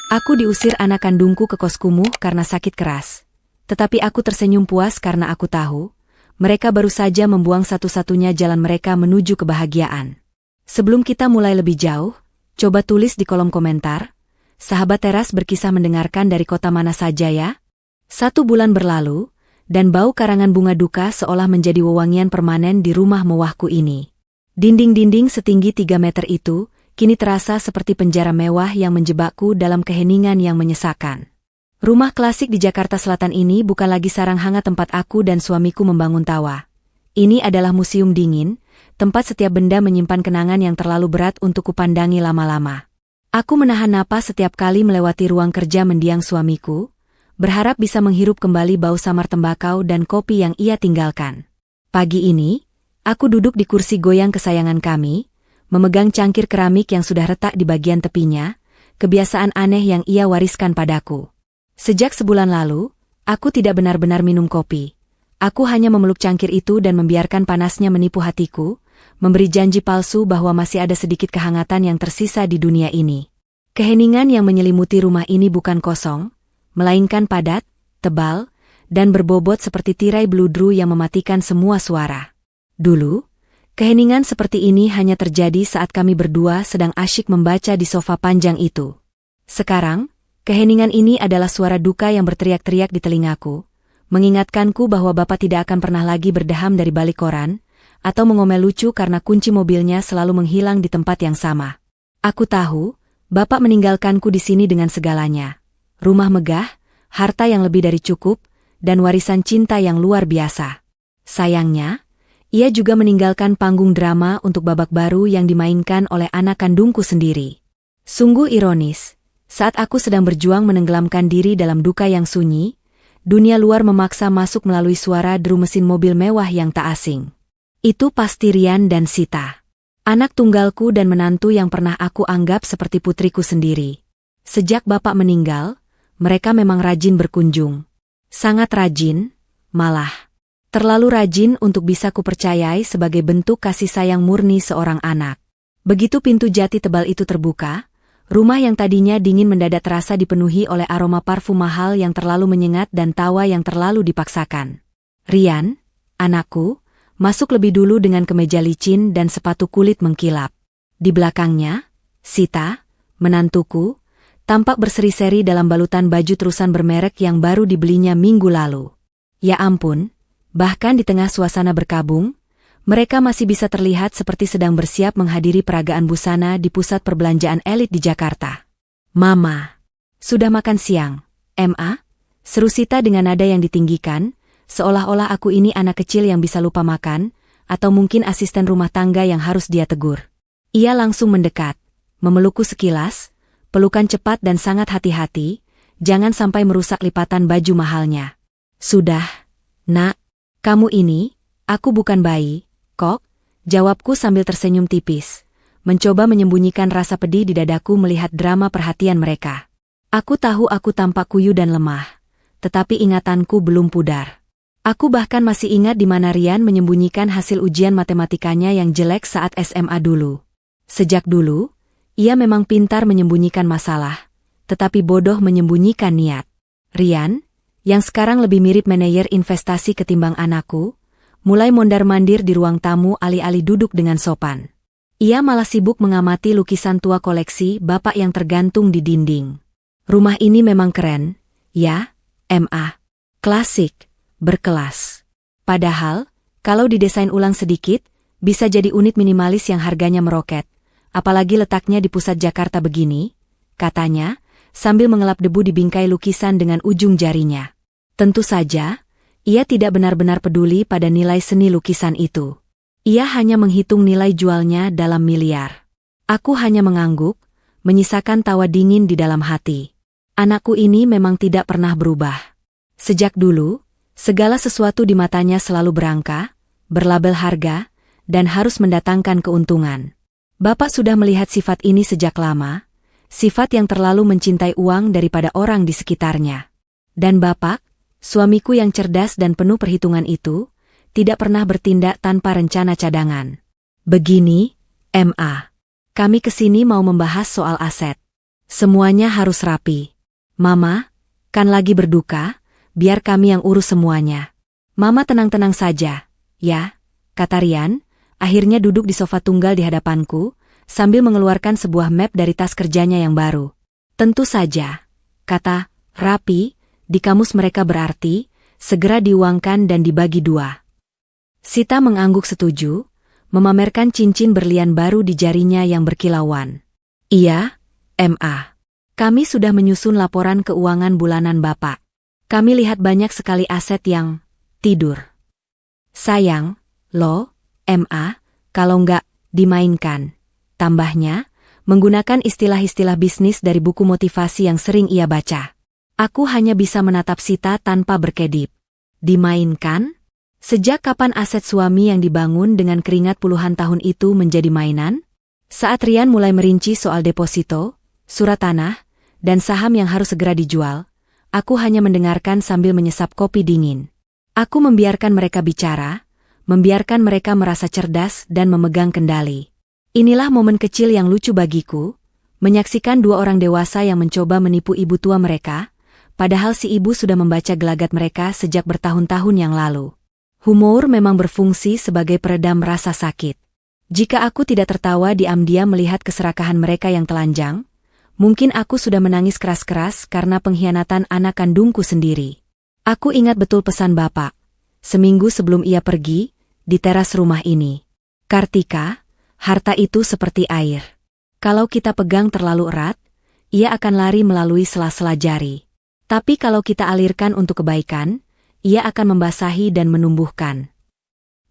Aku diusir anak kandungku ke kos kumuh karena sakit keras. Tetapi aku tersenyum puas karena aku tahu, mereka baru saja membuang satu-satunya jalan mereka menuju kebahagiaan. Sebelum kita mulai lebih jauh, coba tulis di kolom komentar, sahabat teras berkisah mendengarkan dari kota mana saja ya? 1 bulan berlalu, dan bau karangan bunga duka seolah menjadi wewangian permanen di rumah mewahku ini. Dinding-dinding setinggi 3 meter itu, kini terasa seperti penjara mewah yang menjebakku dalam keheningan yang menyesakan. Rumah klasik di Jakarta Selatan ini bukan lagi sarang hangat tempat aku dan suamiku membangun tawa. Ini adalah museum dingin, tempat setiap benda menyimpan kenangan yang terlalu berat untuk kupandangi lama-lama. Aku menahan napas setiap kali melewati ruang kerja mendiang suamiku, berharap bisa menghirup kembali bau samar tembakau dan kopi yang ia tinggalkan. Pagi ini, aku duduk di kursi goyang kesayangan kami, memegang cangkir keramik yang sudah retak di bagian tepinya, kebiasaan aneh yang ia wariskan padaku. Sejak sebulan lalu, aku tidak benar-benar minum kopi. Aku hanya memeluk cangkir itu dan membiarkan panasnya menipu hatiku, memberi janji palsu bahwa masih ada sedikit kehangatan yang tersisa di dunia ini. Keheningan yang menyelimuti rumah ini bukan kosong, melainkan padat, tebal, dan berbobot seperti tirai bludru yang mematikan semua suara. Dulu, keheningan seperti ini hanya terjadi saat kami berdua sedang asyik membaca di sofa panjang itu. Sekarang, keheningan ini adalah suara duka yang berteriak-teriak di telingaku, mengingatkanku bahwa Bapak tidak akan pernah lagi berdeham dari balik koran, atau mengomel lucu karena kunci mobilnya selalu menghilang di tempat yang sama. Aku tahu, Bapak meninggalkanku di sini dengan segalanya. Rumah megah, harta yang lebih dari cukup, dan warisan cinta yang luar biasa. Sayangnya, ia juga meninggalkan panggung drama untuk babak baru yang dimainkan oleh anak kandungku sendiri. Sungguh ironis. Saat aku sedang berjuang menenggelamkan diri dalam duka yang sunyi, dunia luar memaksa masuk melalui suara deru mesin mobil mewah yang tak asing. Itu pasti Rian dan Sita. Anak tunggalku dan menantu yang pernah aku anggap seperti putriku sendiri. Sejak Bapak meninggal, mereka memang rajin berkunjung. Sangat rajin, malah. Terlalu rajin untuk bisa kupercayai sebagai bentuk kasih sayang murni seorang anak. Begitu pintu jati tebal itu terbuka, rumah yang tadinya dingin mendadak terasa dipenuhi oleh aroma parfum mahal yang terlalu menyengat dan tawa yang terlalu dipaksakan. Rian, anakku, masuk lebih dulu dengan kemeja licin dan sepatu kulit mengkilap. Di belakangnya, Sita, menantuku, tampak berseri-seri dalam balutan baju terusan bermerek yang baru dibelinya minggu lalu. Ya ampun, bahkan di tengah suasana berkabung, mereka masih bisa terlihat seperti sedang bersiap menghadiri peragaan busana di pusat perbelanjaan elit di Jakarta. Mama, sudah makan siang, Ma? Seru Sita dengan nada yang ditinggikan, seolah-olah aku ini anak kecil yang bisa lupa makan, atau mungkin asisten rumah tangga yang harus dia tegur. Ia langsung mendekat, memelukku sekilas, pelukan cepat dan sangat hati-hati, jangan sampai merusak lipatan baju mahalnya. Sudah, Nak, kamu ini, aku bukan bayi. Kok, jawabku sambil tersenyum tipis, mencoba menyembunyikan rasa pedih di dadaku melihat drama perhatian mereka. Aku tahu aku tampak kuyu dan lemah, tetapi ingatanku belum pudar. Aku bahkan masih ingat di mana Rian menyembunyikan hasil ujian matematikanya yang jelek saat SMA dulu. Sejak dulu, ia memang pintar menyembunyikan masalah, tetapi bodoh menyembunyikan niat. Rian, yang sekarang lebih mirip manajer investasi ketimbang anakku, mulai mondar-mandir di ruang tamu alih-alih duduk dengan sopan. Ia malah sibuk mengamati lukisan tua koleksi Bapak yang tergantung di dinding. Rumah ini memang keren, ya, Ma. Klasik, berkelas. Padahal, kalau didesain ulang sedikit, bisa jadi unit minimalis yang harganya meroket. Apalagi letaknya di pusat Jakarta begini, katanya, sambil mengelap debu di bingkai lukisan dengan ujung jarinya. Tentu saja, ia tidak benar-benar peduli pada nilai seni lukisan itu. Ia hanya menghitung nilai jualnya dalam miliar. Aku hanya mengangguk, menyisakan tawa dingin di dalam hati. Anakku ini memang tidak pernah berubah. Sejak dulu, segala sesuatu di matanya selalu berangka, berlabel harga, dan harus mendatangkan keuntungan. Bapak sudah melihat sifat ini sejak lama, sifat yang terlalu mencintai uang daripada orang di sekitarnya. Dan Bapak, suamiku yang cerdas dan penuh perhitungan itu, tidak pernah bertindak tanpa rencana cadangan. Begini, Ma. Kami kesini mau membahas soal aset. Semuanya harus rapi. Mama, kan lagi berduka, biar kami yang urus semuanya. Mama tenang-tenang saja, ya, kata Rian, akhirnya duduk di sofa tunggal di hadapanku, sambil mengeluarkan sebuah map dari tas kerjanya yang baru. Tentu saja, kata rapi, di kamus mereka berarti, segera diuangkan dan dibagi dua. Sita mengangguk setuju, memamerkan cincin berlian baru di jarinya yang berkilauan. Iya, Ma. Kami sudah menyusun laporan keuangan bulanan Bapak. Kami lihat banyak sekali aset yang tidur. Sayang, loh, Ma, kalau nggak dimainkan. Tambahnya, menggunakan istilah-istilah bisnis dari buku motivasi yang sering ia baca. Aku hanya bisa menatap Sita tanpa berkedip. Dimainkan? Sejak kapan aset suami yang dibangun dengan keringat puluhan tahun itu menjadi mainan? Saat Rian mulai merinci soal deposito, surat tanah, dan saham yang harus segera dijual, aku hanya mendengarkan sambil menyesap kopi dingin. Aku membiarkan mereka bicara, membiarkan mereka merasa cerdas dan memegang kendali. Inilah momen kecil yang lucu bagiku, menyaksikan dua orang dewasa yang mencoba menipu ibu tua mereka, padahal si ibu sudah membaca gelagat mereka sejak bertahun-tahun yang lalu. Humor memang berfungsi sebagai peredam rasa sakit. Jika aku tidak tertawa diam-diam melihat keserakahan mereka yang telanjang, mungkin aku sudah menangis keras-keras karena pengkhianatan anak kandungku sendiri. Aku ingat betul pesan Bapak, seminggu sebelum ia pergi, di teras rumah ini. Kartika, harta itu seperti air. Kalau kita pegang terlalu erat, ia akan lari melalui sela-sela jari. Tapi kalau kita alirkan untuk kebaikan, ia akan membasahi dan menumbuhkan.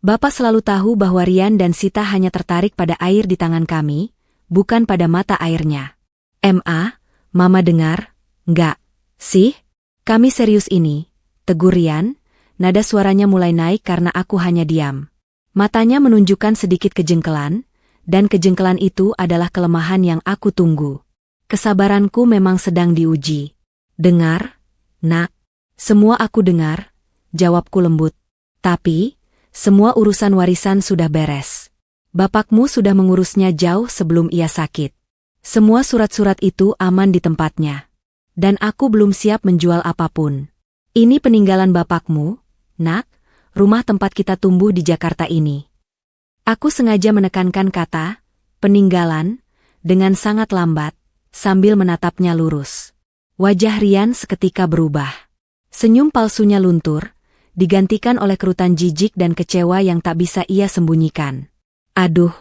Bapak selalu tahu bahwa Rian dan Sita hanya tertarik pada air di tangan kami, bukan pada mata airnya. Ma, Mama dengar, enggak, sih? Kami serius ini, tegur Rian, nada suaranya mulai naik karena aku hanya diam. Matanya menunjukkan sedikit kejengkelan, dan kejengkelan itu adalah kelemahan yang aku tunggu. Kesabaranku memang sedang diuji. Dengar, nak, semua aku dengar, jawabku lembut. Tapi, semua urusan warisan sudah beres. Bapakmu sudah mengurusnya jauh sebelum ia sakit. Semua surat-surat itu aman di tempatnya. Dan aku belum siap menjual apapun. Ini peninggalan bapakmu, nak, rumah tempat kita tumbuh di Jakarta ini. Aku sengaja menekankan kata, peninggalan, dengan sangat lambat, sambil menatapnya lurus. Wajah Rian seketika berubah. Senyum palsunya luntur, digantikan oleh kerutan jijik dan kecewa yang tak bisa ia sembunyikan. Aduh,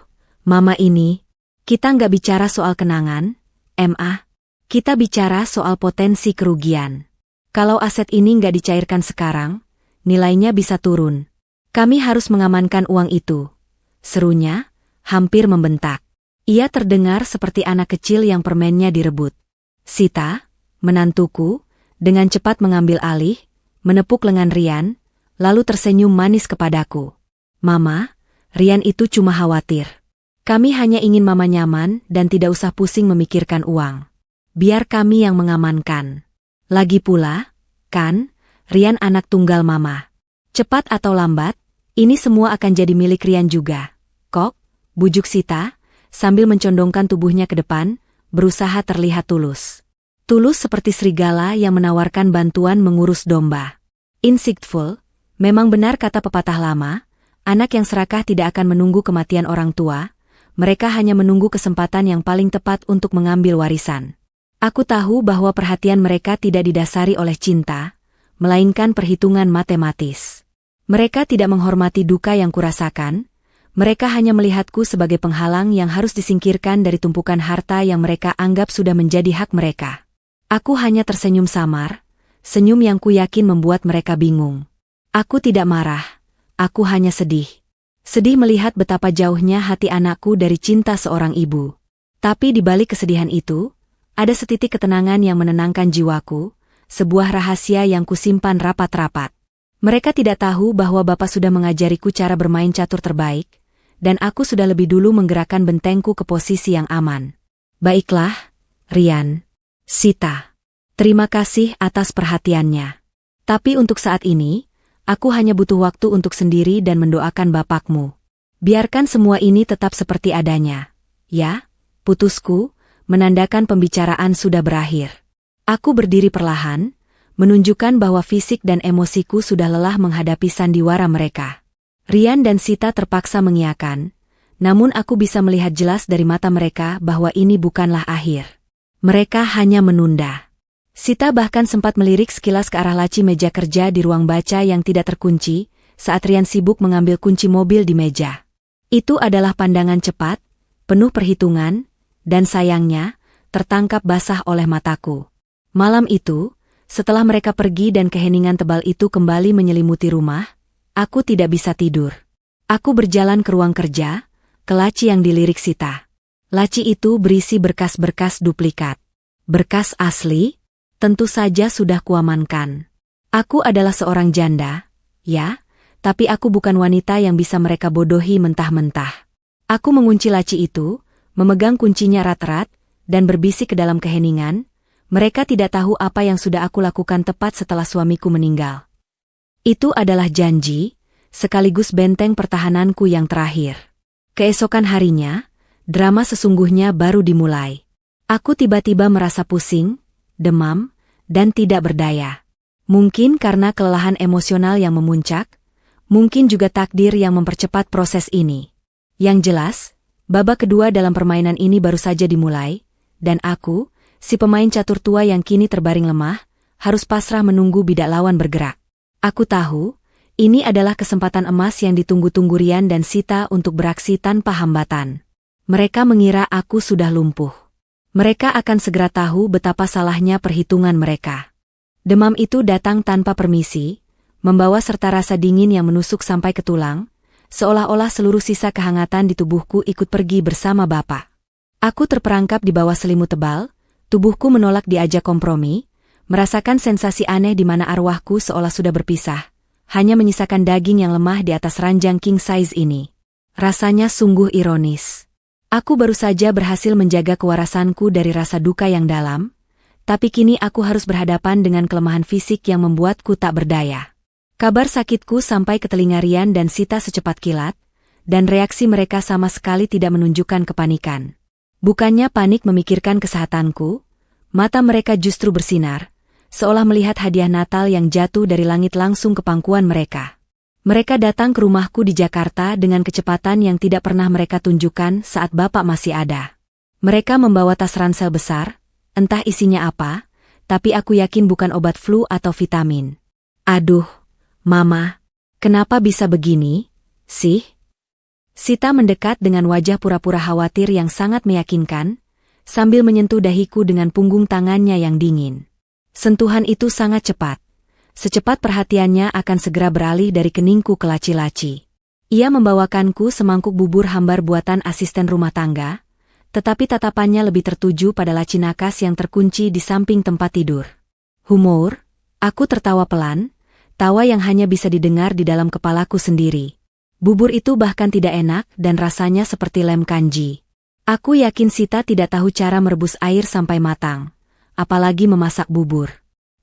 Mama ini, kita nggak bicara soal kenangan, Ma. Kita bicara soal potensi kerugian. Kalau aset ini nggak dicairkan sekarang, nilainya bisa turun. Kami harus mengamankan uang itu. Serunya, hampir membentak. Ia terdengar seperti anak kecil yang permennya direbut. Sita, menantuku, dengan cepat mengambil alih, menepuk lengan Rian, lalu tersenyum manis kepadaku. Mama, Rian itu cuma khawatir. Kami hanya ingin Mama nyaman dan tidak usah pusing memikirkan uang. Biar kami yang mengamankan. Lagi pula, kan, Rian anak tunggal Mama. Cepat atau lambat, ini semua akan jadi milik Rian juga. Kok, bujuk Sita, sambil mencondongkan tubuhnya ke depan, berusaha terlihat tulus. Tulus seperti serigala yang menawarkan bantuan mengurus domba. Insightful, memang benar kata pepatah lama, anak yang serakah tidak akan menunggu kematian orang tua, mereka hanya menunggu kesempatan yang paling tepat untuk mengambil warisan. Aku tahu bahwa perhatian mereka tidak didasari oleh cinta, melainkan perhitungan matematis. Mereka tidak menghormati duka yang kurasakan, mereka hanya melihatku sebagai penghalang yang harus disingkirkan dari tumpukan harta yang mereka anggap sudah menjadi hak mereka. Aku hanya tersenyum samar, senyum yang kuyakin membuat mereka bingung. Aku tidak marah, aku hanya sedih. Sedih melihat betapa jauhnya hati anakku dari cinta seorang ibu. Tapi di balik kesedihan itu, ada setitik ketenangan yang menenangkan jiwaku, sebuah rahasia yang kusimpan rapat-rapat. Mereka tidak tahu bahwa Bapak sudah mengajariku cara bermain catur terbaik, dan aku sudah lebih dulu menggerakkan bentengku ke posisi yang aman. Baiklah, Rian, Sita. Terima kasih atas perhatiannya. Tapi untuk saat ini, aku hanya butuh waktu untuk sendiri dan mendoakan bapakmu. Biarkan semua ini tetap seperti adanya. Ya, putusku, menandakan pembicaraan sudah berakhir. Aku berdiri perlahan, menunjukkan bahwa fisik dan emosiku sudah lelah menghadapi sandiwara mereka. Rian dan Sita terpaksa mengiyakan, namun aku bisa melihat jelas dari mata mereka bahwa ini bukanlah akhir. Mereka hanya menunda. Sita bahkan sempat melirik sekilas ke arah laci meja kerja di ruang baca yang tidak terkunci, saat Rian sibuk mengambil kunci mobil di meja. Itu adalah pandangan cepat, penuh perhitungan, dan sayangnya, tertangkap basah oleh mataku. Malam itu, setelah mereka pergi dan keheningan tebal itu kembali menyelimuti rumah, aku tidak bisa tidur. Aku berjalan ke ruang kerja, ke laci yang dilirik Sita. Laci itu berisi berkas-berkas duplikat. Berkas asli, tentu saja sudah kuamankan. Aku adalah seorang janda, ya, tapi aku bukan wanita yang bisa mereka bodohi mentah-mentah. Aku mengunci laci itu, memegang kuncinya erat-erat, dan berbisik ke dalam keheningan. Mereka tidak tahu apa yang sudah aku lakukan tepat setelah suamiku meninggal. Itu adalah janji, sekaligus benteng pertahananku yang terakhir. Keesokan harinya, drama sesungguhnya baru dimulai. Aku tiba-tiba merasa pusing, demam, dan tidak berdaya. Mungkin karena kelelahan emosional yang memuncak, mungkin juga takdir yang mempercepat proses ini. Yang jelas, babak kedua dalam permainan ini baru saja dimulai, dan aku, si pemain catur tua yang kini terbaring lemah, harus pasrah menunggu bidak lawan bergerak. Aku tahu, ini adalah kesempatan emas yang ditunggu-tunggu Rian dan Sita untuk beraksi tanpa hambatan. Mereka mengira aku sudah lumpuh. Mereka akan segera tahu betapa salahnya perhitungan mereka. Demam itu datang tanpa permisi, membawa serta rasa dingin yang menusuk sampai ke tulang, seolah-olah seluruh sisa kehangatan di tubuhku ikut pergi bersama Bapak. Aku terperangkap di bawah selimut tebal, tubuhku menolak diajak kompromi, merasakan sensasi aneh di mana arwahku seolah sudah berpisah, hanya menyisakan daging yang lemah di atas ranjang king size ini. Rasanya sungguh ironis. Aku baru saja berhasil menjaga kewarasanku dari rasa duka yang dalam, tapi kini aku harus berhadapan dengan kelemahan fisik yang membuatku tak berdaya. Kabar sakitku sampai ke telinga Rian dan Sita secepat kilat, dan reaksi mereka sama sekali tidak menunjukkan kepanikan. Bukannya panik memikirkan kesehatanku, mata mereka justru bersinar, seolah melihat hadiah Natal yang jatuh dari langit langsung ke pangkuan mereka. Mereka datang ke rumahku di Jakarta dengan kecepatan yang tidak pernah mereka tunjukkan saat Bapak masih ada. Mereka membawa tas ransel besar, entah isinya apa, tapi aku yakin bukan obat flu atau vitamin. Aduh, Mama, kenapa bisa begini, sih? Sita mendekat dengan wajah pura-pura khawatir yang sangat meyakinkan, sambil menyentuh dahiku dengan punggung tangannya yang dingin. Sentuhan itu sangat cepat. Secepat perhatiannya akan segera beralih dari keningku ke laci-laci. Ia membawakanku semangkuk bubur hambar buatan asisten rumah tangga, tetapi tatapannya lebih tertuju pada laci nakas yang terkunci di samping tempat tidur. Humor, aku tertawa pelan, tawa yang hanya bisa didengar di dalam kepalaku sendiri. Bubur itu bahkan tidak enak dan rasanya seperti lem kanji. Aku yakin Sita tidak tahu cara merebus air sampai matang, apalagi memasak bubur.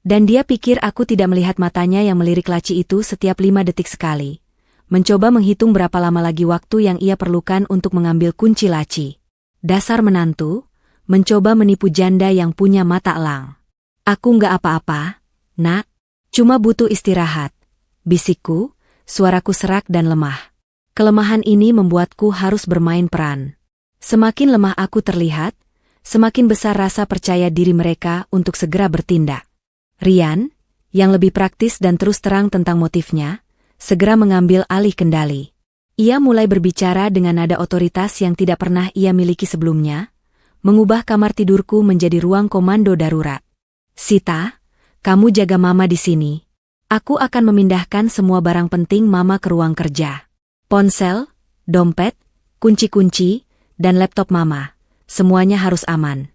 Dan dia pikir aku tidak melihat matanya yang melirik laci itu setiap 5 detik sekali. Mencoba menghitung berapa lama lagi waktu yang ia perlukan untuk mengambil kunci laci. Dasar menantu, mencoba menipu janda yang punya mata elang. Aku nggak apa-apa, Nak. Cuma butuh istirahat, bisikku, suaraku serak dan lemah. Kelemahan ini membuatku harus bermain peran. Semakin lemah aku terlihat, semakin besar rasa percaya diri mereka untuk segera bertindak. Rian, yang lebih praktis dan terus terang tentang motifnya, segera mengambil alih kendali. Ia mulai berbicara dengan nada otoritas yang tidak pernah ia miliki sebelumnya, mengubah kamar tidurku menjadi ruang komando darurat. Sita, kamu jaga Mama di sini. Aku akan memindahkan semua barang penting Mama ke ruang kerja. Ponsel, dompet, kunci-kunci, dan laptop Mama. Semuanya harus aman.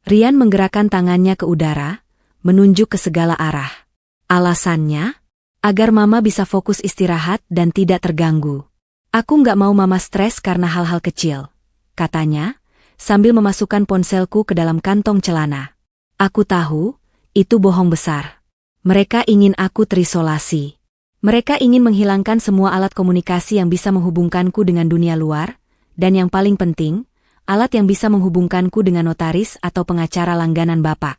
Rian menggerakkan tangannya ke udara, menunjuk ke segala arah. Alasannya? Agar Mama bisa fokus istirahat dan tidak terganggu. Aku nggak mau Mama stres karena hal-hal kecil, katanya, sambil memasukkan ponselku ke dalam kantong celana. Aku tahu, itu bohong besar. Mereka ingin aku terisolasi. Mereka ingin menghilangkan semua alat komunikasi yang bisa menghubungkanku dengan dunia luar, dan yang paling penting, alat yang bisa menghubungkanku dengan notaris atau pengacara langganan Bapak.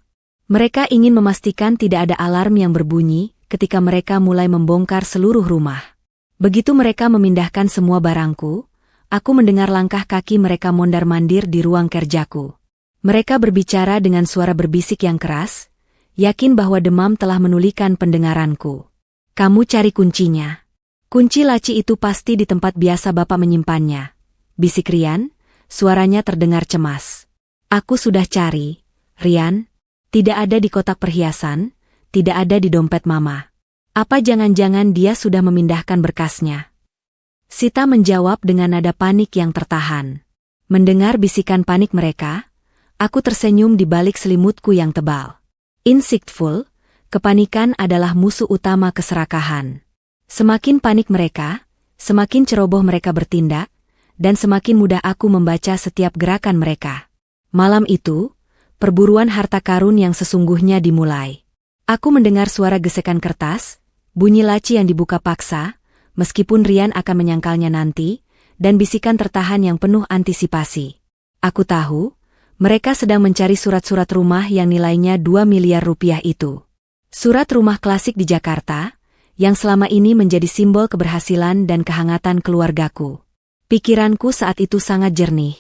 Mereka ingin memastikan tidak ada alarm yang berbunyi ketika mereka mulai membongkar seluruh rumah. Begitu mereka memindahkan semua barangku, aku mendengar langkah kaki mereka mondar-mandir di ruang kerjaku. Mereka berbicara dengan suara berbisik yang keras, yakin bahwa demam telah menulikan pendengaranku. Kamu cari kuncinya. Kunci laci itu pasti di tempat biasa Bapak menyimpannya. Bisik Rian, suaranya terdengar cemas. Aku sudah cari, Rian. Tidak ada di kotak perhiasan, tidak ada di dompet Mama. Apa jangan-jangan dia sudah memindahkan berkasnya? Sita menjawab dengan nada panik yang tertahan. Mendengar bisikan panik mereka, aku tersenyum di balik selimutku yang tebal. Insightful, kepanikan adalah musuh utama keserakahan. Semakin panik mereka, semakin ceroboh mereka bertindak, dan semakin mudah aku membaca setiap gerakan mereka. Malam itu, perburuan harta karun yang sesungguhnya dimulai. Aku mendengar suara gesekan kertas, bunyi laci yang dibuka paksa, meskipun Rian akan menyangkalnya nanti, dan bisikan tertahan yang penuh antisipasi. Aku tahu, mereka sedang mencari surat-surat rumah yang nilainya 2 miliar rupiah itu. Surat rumah klasik di Jakarta, yang selama ini menjadi simbol keberhasilan dan kehangatan keluargaku. Pikiranku saat itu sangat jernih,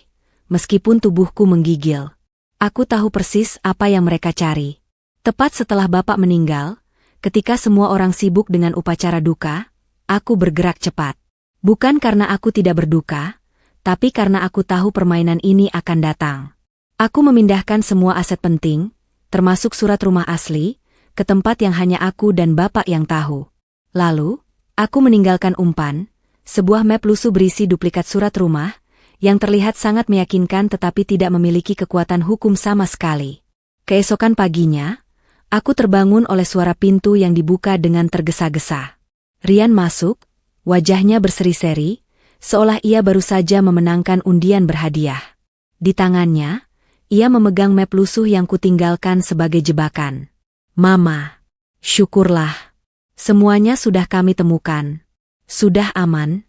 meskipun tubuhku menggigil. Aku tahu persis apa yang mereka cari. Tepat setelah Bapak meninggal, ketika semua orang sibuk dengan upacara duka, aku bergerak cepat. Bukan karena aku tidak berduka, tapi karena aku tahu permainan ini akan datang. Aku memindahkan semua aset penting, termasuk surat rumah asli, ke tempat yang hanya aku dan Bapak yang tahu. Lalu, aku meninggalkan umpan, sebuah map lusuh berisi duplikat surat rumah, yang terlihat sangat meyakinkan tetapi tidak memiliki kekuatan hukum sama sekali. Keesokan paginya, aku terbangun oleh suara pintu yang dibuka dengan tergesa-gesa. Rian masuk, wajahnya berseri-seri, seolah ia baru saja memenangkan undian berhadiah. Di tangannya, ia memegang map lusuh yang kutinggalkan sebagai jebakan. Mama, syukurlah. Semuanya sudah kami temukan. Sudah aman.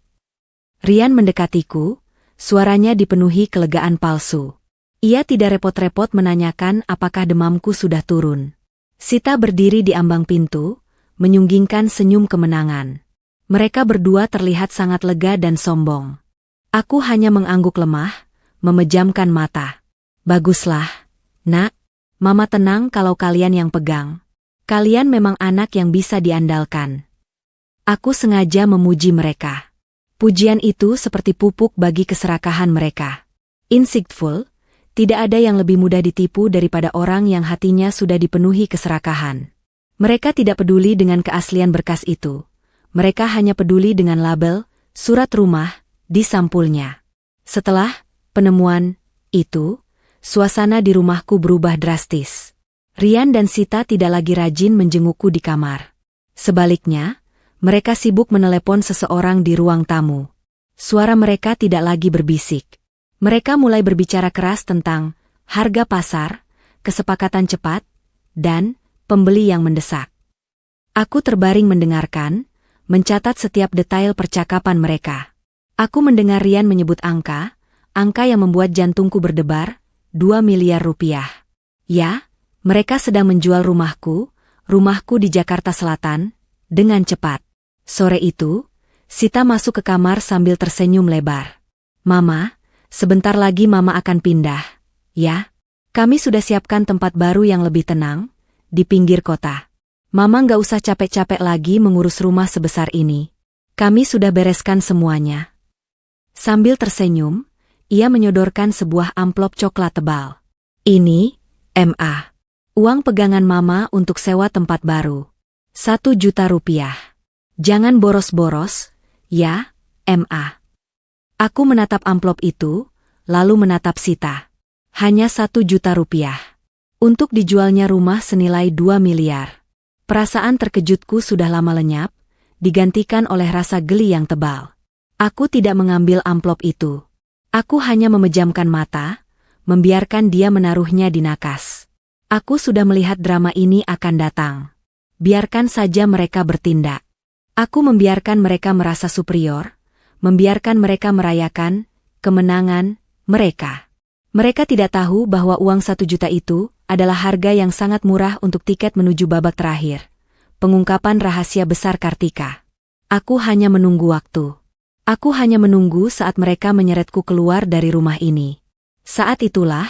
Rian mendekatiku, suaranya dipenuhi kelegaan palsu. Ia tidak repot-repot menanyakan apakah demamku sudah turun. Sita berdiri di ambang pintu, menyunggingkan senyum kemenangan. Mereka berdua terlihat sangat lega dan sombong. Aku hanya mengangguk lemah, memejamkan mata. Baguslah, Nak. Mama tenang kalau kalian yang pegang. Kalian memang anak yang bisa diandalkan. Aku sengaja memuji mereka. Pujian itu seperti pupuk bagi keserakahan mereka. Insightful, tidak ada yang lebih mudah ditipu daripada orang yang hatinya sudah dipenuhi keserakahan. Mereka tidak peduli dengan keaslian berkas itu. Mereka hanya peduli dengan label, surat rumah, di sampulnya. Setelah penemuan itu, suasana di rumahku berubah drastis. Rian dan Sita tidak lagi rajin menjengukku di kamar. Sebaliknya, mereka sibuk menelepon seseorang di ruang tamu. Suara mereka tidak lagi berbisik. Mereka mulai berbicara keras tentang harga pasar, kesepakatan cepat, dan pembeli yang mendesak. Aku terbaring mendengarkan, mencatat setiap detail percakapan mereka. Aku mendengar Rian menyebut angka yang membuat jantungku berdebar, 2 miliar rupiah. Ya, mereka sedang menjual rumahku di Jakarta Selatan, dengan cepat. Sore itu, Sita masuk ke kamar sambil tersenyum lebar. Mama, sebentar lagi Mama akan pindah, ya? Kami sudah siapkan tempat baru yang lebih tenang, di pinggir kota. Mama nggak usah capek-capek lagi mengurus rumah sebesar ini. Kami sudah bereskan semuanya. Sambil tersenyum, ia menyodorkan sebuah amplop coklat tebal. Ini, MA. Uang pegangan Mama untuk sewa tempat baru. 1 juta rupiah. Jangan boros-boros, ya, MA. Aku menatap amplop itu, lalu menatap Sita. Hanya 1 juta rupiah. Untuk dijualnya rumah senilai 2 miliar. Perasaan terkejutku sudah lama lenyap, digantikan oleh rasa geli yang tebal. Aku tidak mengambil amplop itu. Aku hanya memejamkan mata, membiarkan dia menaruhnya di nakas. Aku sudah melihat drama ini akan datang. Biarkan saja mereka bertindak. Aku membiarkan mereka merasa superior, membiarkan mereka merayakan kemenangan mereka. Mereka tidak tahu bahwa uang 1 juta itu adalah harga yang sangat murah untuk tiket menuju babak terakhir. Pengungkapan rahasia besar Kartika. Aku hanya menunggu waktu. Aku hanya menunggu saat mereka menyeretku keluar dari rumah ini. Saat itulah,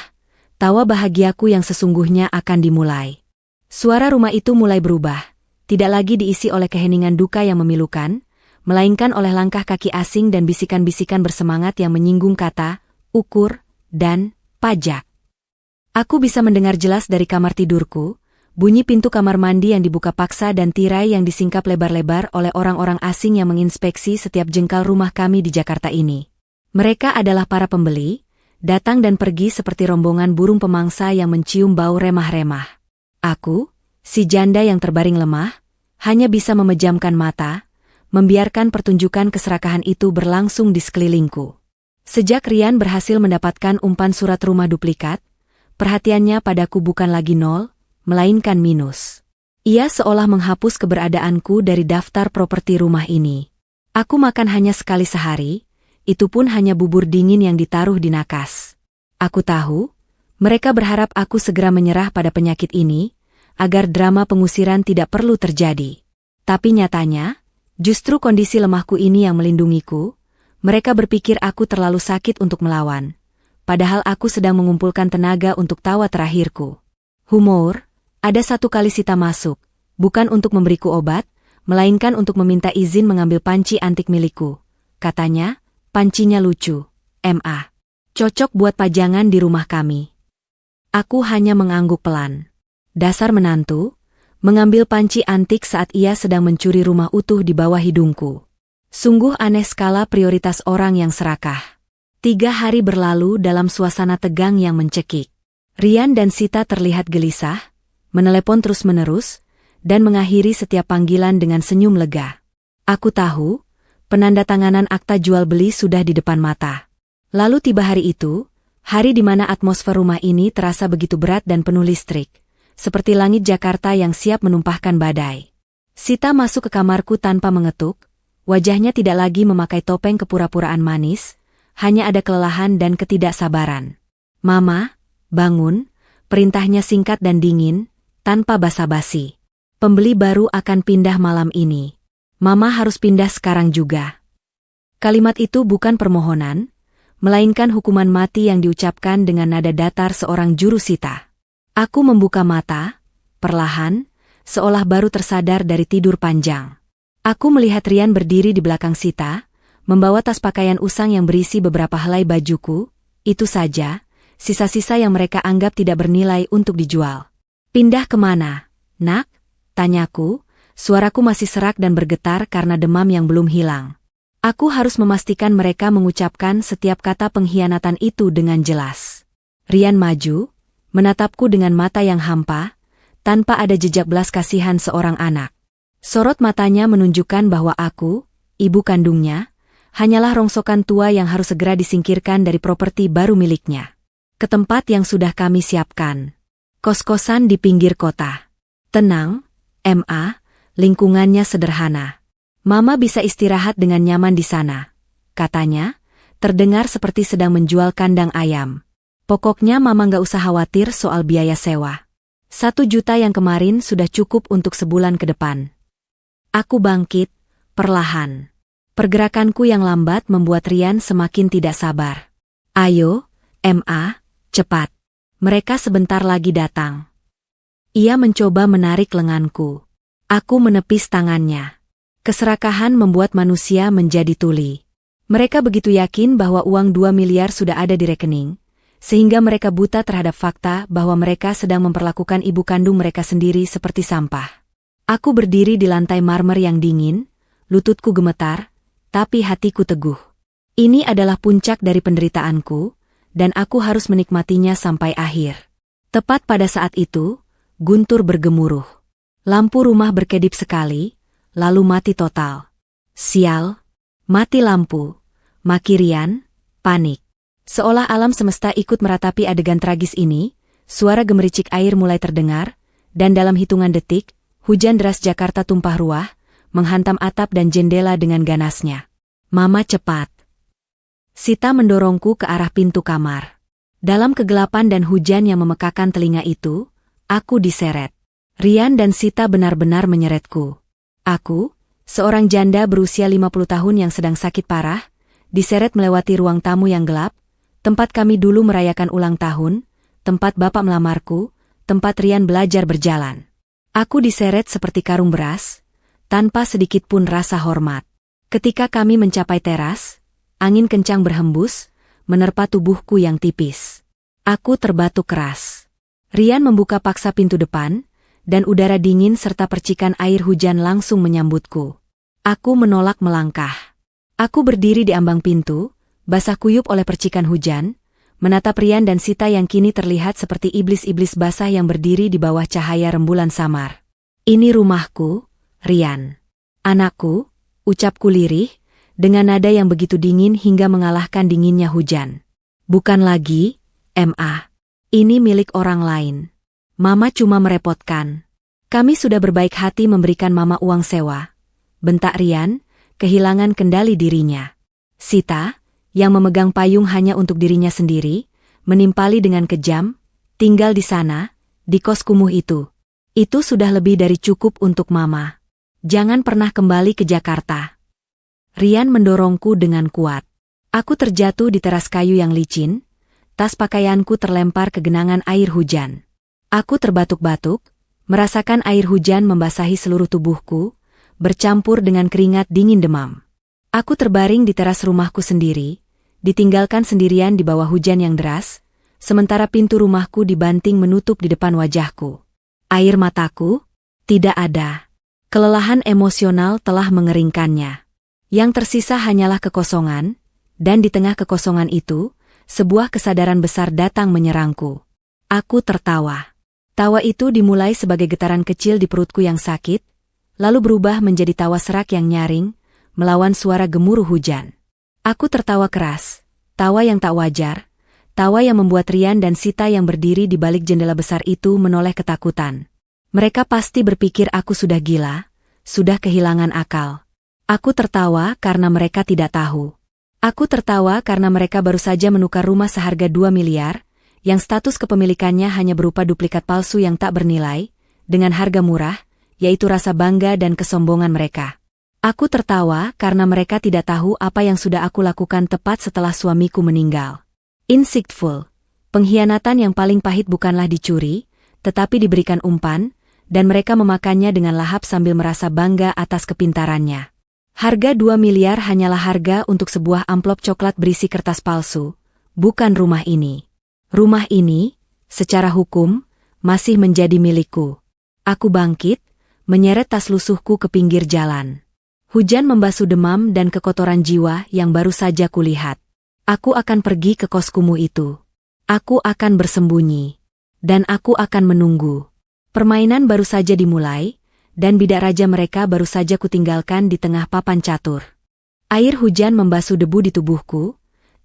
tawa bahagiaku yang sesungguhnya akan dimulai. Suara rumah itu mulai berubah. Tidak lagi diisi oleh keheningan duka yang memilukan, melainkan oleh langkah kaki asing dan bisikan-bisikan bersemangat yang menyinggung kata, ukur, dan pajak. Aku bisa mendengar jelas dari kamar tidurku, bunyi pintu kamar mandi yang dibuka paksa dan tirai yang disingkap lebar-lebar oleh orang-orang asing yang menginspeksi setiap jengkal rumah kami di Jakarta ini. Mereka adalah para pembeli, datang dan pergi seperti rombongan burung pemangsa yang mencium bau remah-remah. Aku, si janda yang terbaring lemah, hanya bisa memejamkan mata, membiarkan pertunjukan keserakahan itu berlangsung di sekelilingku. Sejak Rian berhasil mendapatkan umpan surat rumah duplikat, perhatiannya padaku bukan lagi 0, melainkan minus. Ia seolah menghapus keberadaanku dari daftar properti rumah ini. Aku makan hanya sekali sehari, itu pun hanya bubur dingin yang ditaruh di nakas. Aku tahu, mereka berharap aku segera menyerah pada penyakit ini, agar drama pengusiran tidak perlu terjadi. Tapi nyatanya, justru kondisi lemahku ini yang melindungiku. Mereka berpikir aku terlalu sakit untuk melawan. Padahal aku sedang mengumpulkan tenaga untuk tawa terakhirku. Humor, ada 1 kali Sita masuk, bukan untuk memberiku obat, melainkan untuk meminta izin mengambil panci antik milikku. Katanya, pancinya lucu, M.A. Cocok buat pajangan di rumah kami. Aku hanya mengangguk pelan. Dasar menantu, mengambil panci antik saat ia sedang mencuri rumah utuh di bawah hidungku. Sungguh aneh skala prioritas orang yang serakah. 3 hari berlalu dalam suasana tegang yang mencekik. Rian dan Sita terlihat gelisah, menelepon terus-menerus, dan mengakhiri setiap panggilan dengan senyum lega. Aku tahu, penandatanganan akta jual beli sudah di depan mata. Lalu tiba hari itu, hari di mana atmosfer rumah ini terasa begitu berat dan penuh listrik, seperti langit Jakarta yang siap menumpahkan badai. Sita masuk ke kamarku tanpa mengetuk. Wajahnya tidak lagi memakai topeng kepura-puraan manis, hanya ada kelelahan dan ketidaksabaran. Mama, bangun, perintahnya singkat dan dingin, tanpa basa-basi. Pembeli baru akan pindah malam ini. Mama harus pindah sekarang juga. Kalimat itu bukan permohonan, melainkan hukuman mati yang diucapkan dengan nada datar seorang juru sita. Aku membuka mata, perlahan, seolah baru tersadar dari tidur panjang. Aku melihat Rian berdiri di belakang Sita, membawa tas pakaian usang yang berisi beberapa helai bajuku, itu saja, sisa-sisa yang mereka anggap tidak bernilai untuk dijual. Pindah kemana, nak? Tanyaku, suaraku masih serak dan bergetar karena demam yang belum hilang. Aku harus memastikan mereka mengucapkan setiap kata pengkhianatan itu dengan jelas. Rian maju, menatapku dengan mata yang hampa, tanpa ada jejak belas kasihan seorang anak. Sorot matanya menunjukkan bahwa aku, ibu kandungnya, hanyalah rongsokan tua yang harus segera disingkirkan dari properti baru miliknya. Ke tempat yang sudah kami siapkan. Kos-kosan di pinggir kota. Tenang, M.A., lingkungannya sederhana. Mama bisa istirahat dengan nyaman di sana. Katanya, terdengar seperti sedang menjual kandang ayam. Pokoknya mama nggak usah khawatir soal biaya sewa. 1 juta yang kemarin sudah cukup untuk sebulan ke depan. Aku bangkit, perlahan. Pergerakanku yang lambat membuat Rian semakin tidak sabar. Ayo, M.A., cepat. Mereka sebentar lagi datang. Ia mencoba menarik lenganku. Aku menepis tangannya. Keserakahan membuat manusia menjadi tuli. Mereka begitu yakin bahwa uang 2 miliar sudah ada di rekening, sehingga mereka buta terhadap fakta bahwa mereka sedang memperlakukan ibu kandung mereka sendiri seperti sampah. Aku berdiri di lantai marmer yang dingin, lututku gemetar, tapi hatiku teguh. Ini adalah puncak dari penderitaanku, dan aku harus menikmatinya sampai akhir. Tepat pada saat itu, guntur bergemuruh. Lampu rumah berkedip sekali, lalu mati total. Sial, mati lampu, maki Rian, panik. Seolah alam semesta ikut meratapi adegan tragis ini, suara gemericik air mulai terdengar, dan dalam hitungan detik, hujan deras Jakarta tumpah ruah, menghantam atap dan jendela dengan ganasnya. Mama cepat. Sita mendorongku ke arah pintu kamar. Dalam kegelapan dan hujan yang memekakan telinga itu, aku diseret. Rian dan Sita benar-benar menyeretku. Aku, seorang janda berusia 50 tahun yang sedang sakit parah, diseret melewati ruang tamu yang gelap, tempat kami dulu merayakan ulang tahun, tempat bapak melamarku, tempat Rian belajar berjalan. Aku diseret seperti karung beras, tanpa sedikit pun rasa hormat. Ketika kami mencapai teras, angin kencang berhembus, menerpa tubuhku yang tipis. Aku terbatuk keras. Rian membuka paksa pintu depan, dan udara dingin serta percikan air hujan langsung menyambutku. Aku menolak melangkah. Aku berdiri di ambang pintu, basah kuyup oleh percikan hujan, menatap Rian dan Sita yang kini terlihat seperti iblis-iblis basah yang berdiri di bawah cahaya rembulan samar. Ini rumahku, Rian. Anakku, ucapku lirih, dengan nada yang begitu dingin hingga mengalahkan dinginnya hujan. Bukan lagi, Ma. Ini milik orang lain. Mama cuma merepotkan. Kami sudah berbaik hati memberikan Mama uang sewa. Bentak Rian, kehilangan kendali dirinya. Sita, yang memegang payung hanya untuk dirinya sendiri, menimpali dengan kejam, tinggal di sana, di kos kumuh itu. Itu sudah lebih dari cukup untuk Mama. Jangan pernah kembali ke Jakarta. Rian mendorongku dengan kuat. Aku terjatuh di teras kayu yang licin, tas pakaianku terlempar ke genangan air hujan. Aku terbatuk-batuk, merasakan air hujan membasahi seluruh tubuhku, bercampur dengan keringat dingin demam. Aku terbaring di teras rumahku sendiri, ditinggalkan sendirian di bawah hujan yang deras, sementara pintu rumahku dibanting menutup di depan wajahku. Air mataku? Tidak ada. Kelelahan emosional telah mengeringkannya. Yang tersisa hanyalah kekosongan, dan di tengah kekosongan itu, sebuah kesadaran besar datang menyerangku. Aku tertawa. Tawa itu dimulai sebagai getaran kecil di perutku yang sakit, lalu berubah menjadi tawa serak yang nyaring, melawan suara gemuruh hujan. Aku tertawa keras, tawa yang tak wajar, tawa yang membuat Rian dan Sita yang berdiri di balik jendela besar itu menoleh ketakutan. Mereka pasti berpikir aku sudah gila, sudah kehilangan akal. Aku tertawa karena mereka tidak tahu. Aku tertawa karena mereka baru saja menukar rumah seharga 2 miliar, yang status kepemilikannya hanya berupa duplikat palsu yang tak bernilai, dengan harga murah, yaitu rasa bangga dan kesombongan mereka. Aku tertawa karena mereka tidak tahu apa yang sudah aku lakukan tepat setelah suamiku meninggal. Insightful. Pengkhianatan yang paling pahit bukanlah dicuri, tetapi diberikan umpan, dan mereka memakannya dengan lahap sambil merasa bangga atas kepintarannya. Harga 2 miliar hanyalah harga untuk sebuah amplop coklat berisi kertas palsu, bukan rumah ini. Rumah ini, secara hukum, masih menjadi milikku. Aku bangkit, menyeret tas lusuhku ke pinggir jalan. Hujan membasuh demam dan kekotoran jiwa yang baru saja kulihat. Aku akan pergi ke kos kumuh itu. Aku akan bersembunyi. Dan aku akan menunggu. Permainan baru saja dimulai, dan bidak raja mereka baru saja kutinggalkan di tengah papan catur. Air hujan membasuh debu di tubuhku,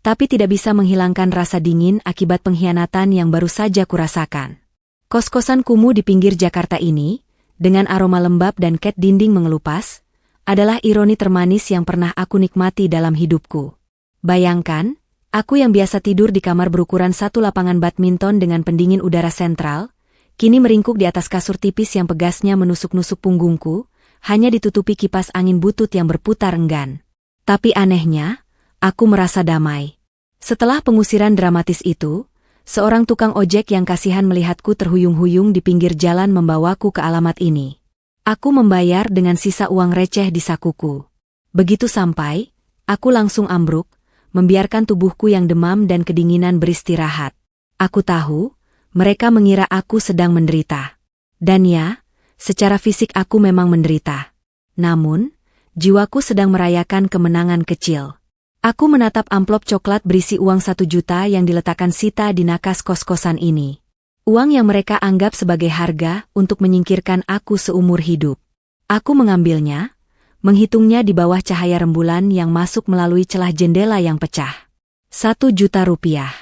tapi tidak bisa menghilangkan rasa dingin akibat pengkhianatan yang baru saja kurasakan. Kos-kosan kumuh di pinggir Jakarta ini, dengan aroma lembab dan cat dinding mengelupas, adalah ironi termanis yang pernah aku nikmati dalam hidupku. Bayangkan, aku yang biasa tidur di kamar berukuran satu lapangan badminton dengan pendingin udara sentral, kini meringkuk di atas kasur tipis yang pegasnya menusuk-nusuk punggungku, hanya ditutupi kipas angin butut yang berputar enggan. Tapi anehnya, aku merasa damai. Setelah pengusiran dramatis itu, seorang tukang ojek yang kasihan melihatku terhuyung-huyung di pinggir jalan membawaku ke alamat ini. Aku membayar dengan sisa uang receh di sakuku. Begitu sampai, aku langsung ambruk, membiarkan tubuhku yang demam dan kedinginan beristirahat. Aku tahu, mereka mengira aku sedang menderita. Dan ya, secara fisik aku memang menderita. Namun, jiwaku sedang merayakan kemenangan kecil. Aku menatap amplop coklat berisi uang 1 juta yang diletakkan Sita di nakas kos-kosan ini. Uang yang mereka anggap sebagai harga untuk menyingkirkan aku seumur hidup. Aku mengambilnya, menghitungnya di bawah cahaya rembulan yang masuk melalui celah jendela yang pecah. 1 juta rupiah.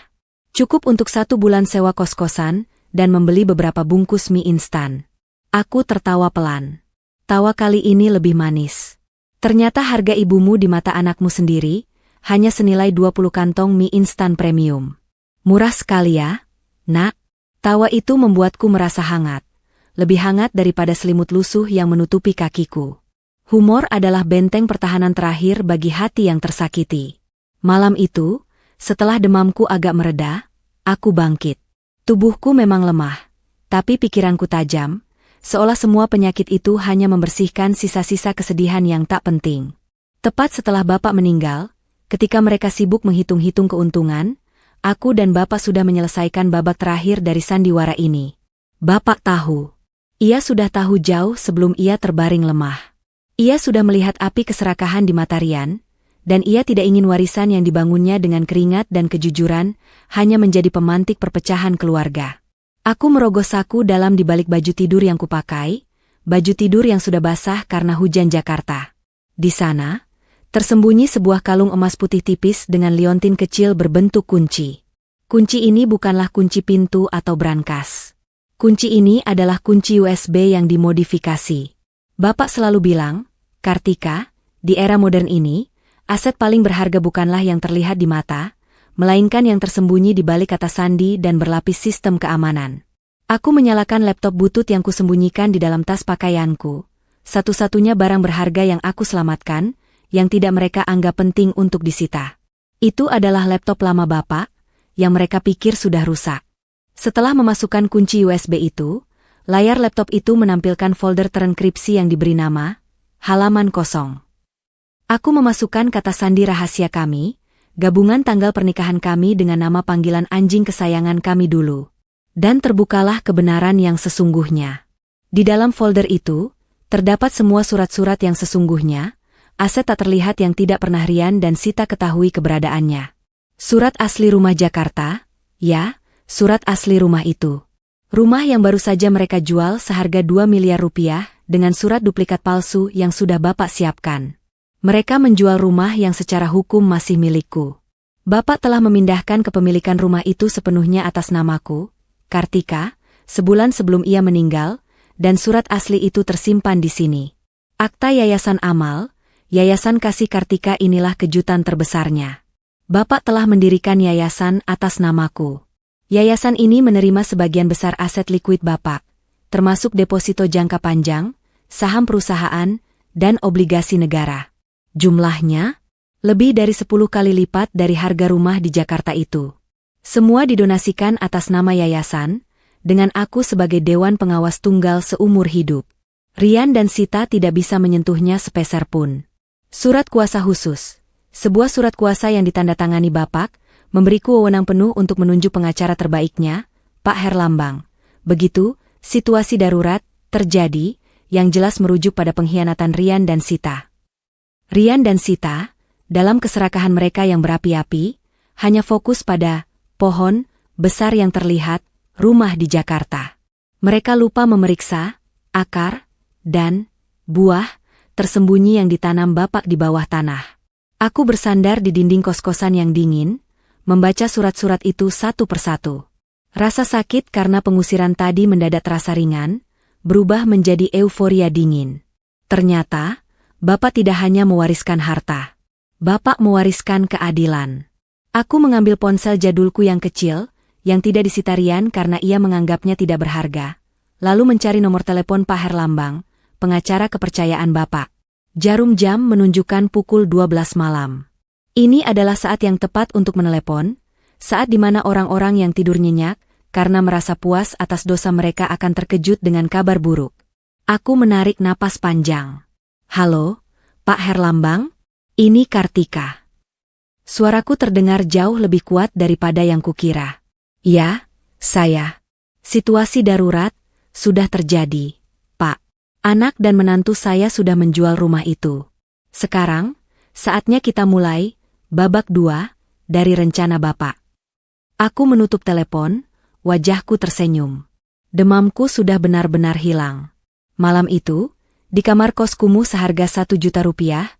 Cukup untuk 1 bulan sewa kos-kosan dan membeli beberapa bungkus mie instan. Aku tertawa pelan. Tawa kali ini lebih manis. Ternyata harga ibumu di mata anakmu sendiri hanya senilai 20 kantong mie instan premium. Murah sekali ya, nak. Tawa itu membuatku merasa hangat. Lebih hangat daripada selimut lusuh yang menutupi kakiku. Humor adalah benteng pertahanan terakhir bagi hati yang tersakiti. Malam itu, setelah demamku agak mereda, aku bangkit. Tubuhku memang lemah, tapi pikiranku tajam, seolah semua penyakit itu hanya membersihkan sisa-sisa kesedihan yang tak penting. Tepat setelah Bapak meninggal, ketika mereka sibuk menghitung-hitung keuntungan, aku dan Bapak sudah menyelesaikan babak terakhir dari sandiwara ini. Bapak tahu. Ia sudah tahu jauh sebelum ia terbaring lemah. Ia sudah melihat api keserakahan di mata Rian, dan ia tidak ingin warisan yang dibangunnya dengan keringat dan kejujuran hanya menjadi pemantik perpecahan keluarga. Aku merogoh saku dalam di balik baju tidur yang kupakai, baju tidur yang sudah basah karena hujan Jakarta. Di sana, tersembunyi sebuah kalung emas putih tipis dengan liontin kecil berbentuk kunci. Kunci ini bukanlah kunci pintu atau brankas. Kunci ini adalah kunci USB yang dimodifikasi. Bapak selalu bilang, Kartika, di era modern ini, aset paling berharga bukanlah yang terlihat di mata, melainkan yang tersembunyi di balik kata sandi dan berlapis sistem keamanan. Aku menyalakan laptop butut yang kusembunyikan di dalam tas pakaianku, satu-satunya barang berharga yang aku selamatkan, yang tidak mereka anggap penting untuk disita. Itu adalah laptop lama Bapak, yang mereka pikir sudah rusak. Setelah memasukkan kunci USB itu, layar laptop itu menampilkan folder terenkripsi yang diberi nama, halaman kosong. Aku memasukkan kata sandi rahasia kami, gabungan tanggal pernikahan kami dengan nama panggilan anjing kesayangan kami dulu. Dan terbukalah kebenaran yang sesungguhnya. Di dalam folder itu, terdapat semua surat-surat yang sesungguhnya, aset tak terlihat yang tidak pernah Rian dan Sita ketahui keberadaannya. Surat asli rumah Jakarta, ya, surat asli rumah itu. Rumah yang baru saja mereka jual seharga 2 miliar rupiah dengan surat duplikat palsu yang sudah Bapak siapkan. Mereka menjual rumah yang secara hukum masih milikku. Bapak telah memindahkan kepemilikan rumah itu sepenuhnya atas namaku, Kartika, sebulan sebelum ia meninggal, dan surat asli itu tersimpan di sini. Akta Yayasan Amal, Yayasan Kasih Kartika inilah kejutan terbesarnya. Bapak telah mendirikan yayasan atas namaku. Yayasan ini menerima sebagian besar aset likuid Bapak, termasuk deposito jangka panjang, saham perusahaan, dan obligasi negara. Jumlahnya, lebih dari 10 kali lipat dari harga rumah di Jakarta itu. Semua didonasikan atas nama yayasan, dengan aku sebagai dewan pengawas tunggal seumur hidup. Rian dan Sita tidak bisa menyentuhnya sepeser pun. Surat kuasa khusus. Sebuah surat kuasa yang ditandatangani Bapak, memberiku wewenang penuh untuk menunjuk pengacara terbaiknya, Pak Herlambang. Begitu, situasi darurat terjadi, yang jelas merujuk pada pengkhianatan Rian dan Sita. Rian dan Sita, dalam keserakahan mereka yang berapi-api, hanya fokus pada pohon besar yang terlihat, rumah di Jakarta. Mereka lupa memeriksa akar dan buah tersembunyi yang ditanam Bapak di bawah tanah. Aku bersandar di dinding kos-kosan yang dingin, membaca surat-surat itu satu persatu. Rasa sakit karena pengusiran tadi mendadak terasa ringan, berubah menjadi euforia dingin. Ternyata, Bapak tidak hanya mewariskan harta. Bapak mewariskan keadilan. Aku mengambil ponsel jadulku yang kecil, yang tidak disita Rian karena ia menganggapnya tidak berharga, lalu mencari nomor telepon Pak Herlambang, pengacara kepercayaan Bapak. Jarum jam menunjukkan pukul 12 malam. Ini adalah saat yang tepat untuk menelepon, saat di mana orang-orang yang tidur nyenyak, karena merasa puas atas dosa mereka akan terkejut dengan kabar buruk. Aku menarik napas panjang. Halo, Pak Herlambang? Ini Kartika. Suaraku terdengar jauh lebih kuat daripada yang kukira. Ya, saya. Situasi darurat sudah terjadi, Pak. Anak dan menantu saya sudah menjual rumah itu. Sekarang, saatnya kita mulai babak 2 dari rencana Bapak. Aku menutup telepon, wajahku tersenyum. Demamku sudah benar-benar hilang. Malam itu, di kamar kos kumuh seharga 1 juta rupiah,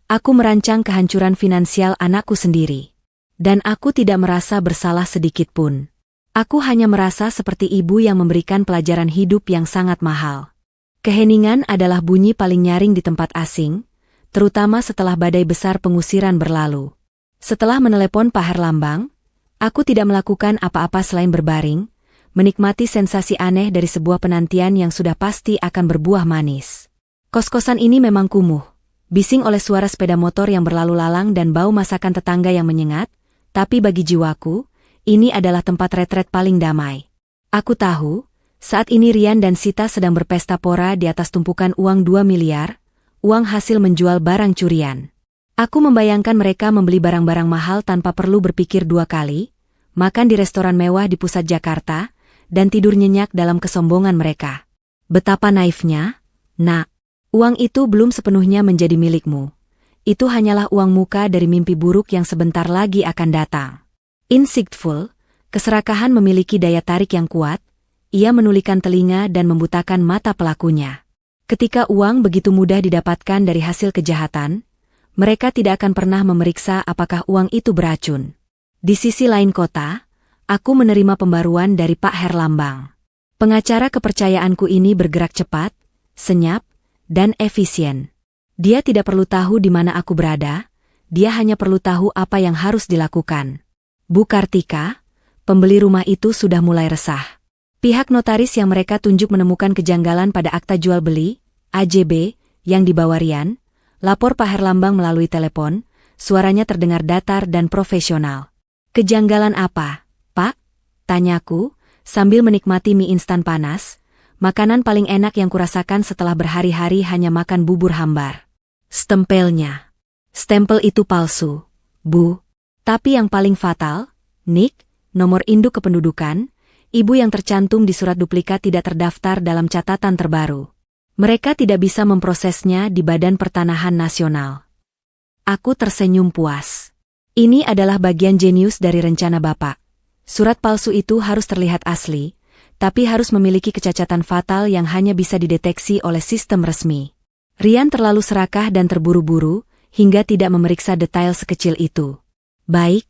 aku merancang kehancuran finansial anakku sendiri. Dan aku tidak merasa bersalah sedikit pun. Aku hanya merasa seperti ibu yang memberikan pelajaran hidup yang sangat mahal. Keheningan adalah bunyi paling nyaring di tempat asing, terutama setelah badai besar pengusiran berlalu. Setelah menelepon Pak Herlambang, Aku tidak melakukan apa-apa selain berbaring, menikmati sensasi aneh dari sebuah penantian yang sudah pasti akan berbuah manis. Kos-kosan ini memang kumuh, bising oleh suara sepeda motor yang berlalu lalang dan bau masakan tetangga yang menyengat, tapi bagi jiwaku, ini adalah tempat retret paling damai. Aku tahu, saat ini Rian dan Sita sedang berpesta pora di atas tumpukan uang 2 miliar, uang hasil menjual barang curian. Aku membayangkan mereka membeli barang-barang mahal tanpa perlu berpikir dua kali, makan di restoran mewah di pusat Jakarta, dan tidur nyenyak dalam kesombongan mereka. Betapa naifnya, nak. Uang itu belum sepenuhnya menjadi milikmu. Itu hanyalah uang muka dari mimpi buruk yang sebentar lagi akan datang. Insightful, keserakahan memiliki daya tarik yang kuat, ia menulikan telinga dan membutakan mata pelakunya. Ketika uang begitu mudah didapatkan dari hasil kejahatan, mereka tidak akan pernah memeriksa apakah uang itu beracun. Di sisi lain kota, aku menerima pembaruan dari Pak Herlambang. Pengacara kepercayaanku ini bergerak cepat, senyap, dan efisien. Dia tidak perlu tahu di mana aku berada, dia hanya perlu tahu apa yang harus dilakukan. Bu Kartika, pembeli rumah itu sudah mulai resah. Pihak notaris yang mereka tunjuk menemukan kejanggalan pada akta jual beli, AJB, yang dibawa Rian, lapor Pak Herlambang melalui telepon, suaranya terdengar datar dan profesional. Kejanggalan apa, Pak? Tanyaku, sambil menikmati mie instan panas, makanan paling enak yang kurasakan setelah berhari-hari hanya makan bubur hambar. Stempelnya. Stempel itu palsu, Bu. Tapi yang paling fatal, NIK, nomor induk kependudukan, ibu yang tercantum di surat duplikat tidak terdaftar dalam catatan terbaru. Mereka tidak bisa memprosesnya di Badan Pertanahan Nasional. Aku tersenyum puas. Ini adalah bagian jenius dari rencana Bapak. Surat palsu itu harus terlihat asli, tapi harus memiliki kecacatan fatal yang hanya bisa dideteksi oleh sistem resmi. Rian terlalu serakah dan terburu-buru, hingga tidak memeriksa detail sekecil itu. Baik,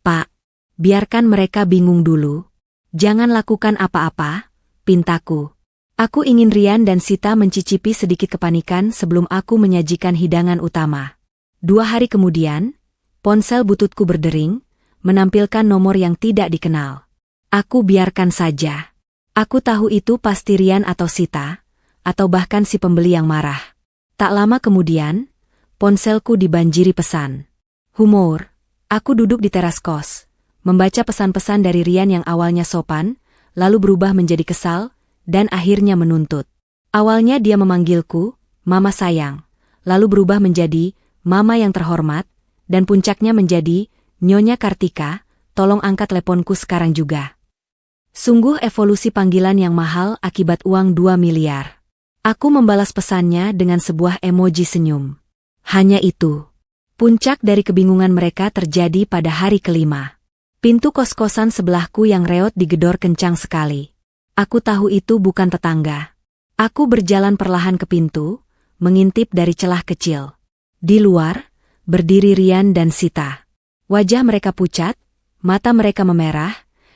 Pak. Biarkan mereka bingung dulu. Jangan lakukan apa-apa, pintaku. Aku ingin Rian dan Sita mencicipi sedikit kepanikan sebelum aku menyajikan hidangan utama. 2 hari kemudian, ponsel bututku berdering, menampilkan nomor yang tidak dikenal. Aku biarkan saja. Aku tahu itu pasti Rian atau Sita, atau bahkan si pembeli yang marah. Tak lama kemudian, ponselku dibanjiri pesan. Humor. Aku duduk di teras kos, membaca pesan-pesan dari Rian yang awalnya sopan, lalu berubah menjadi kesal, dan akhirnya menuntut. Awalnya dia memanggilku, Mama sayang, lalu berubah menjadi Mama yang terhormat, dan puncaknya menjadi, Nyonya Kartika, tolong angkat teleponku sekarang juga. Sungguh evolusi panggilan yang mahal akibat uang 2 miliar. Aku membalas pesannya dengan sebuah emoji senyum. Hanya itu. Puncak dari kebingungan mereka terjadi pada hari kelima. Pintu kos-kosan sebelahku yang reot digedor kencang sekali. Aku tahu itu bukan tetangga. Aku berjalan perlahan ke pintu, mengintip dari celah kecil. Di luar, berdiri Rian dan Sita. Wajah mereka pucat, mata mereka memerah,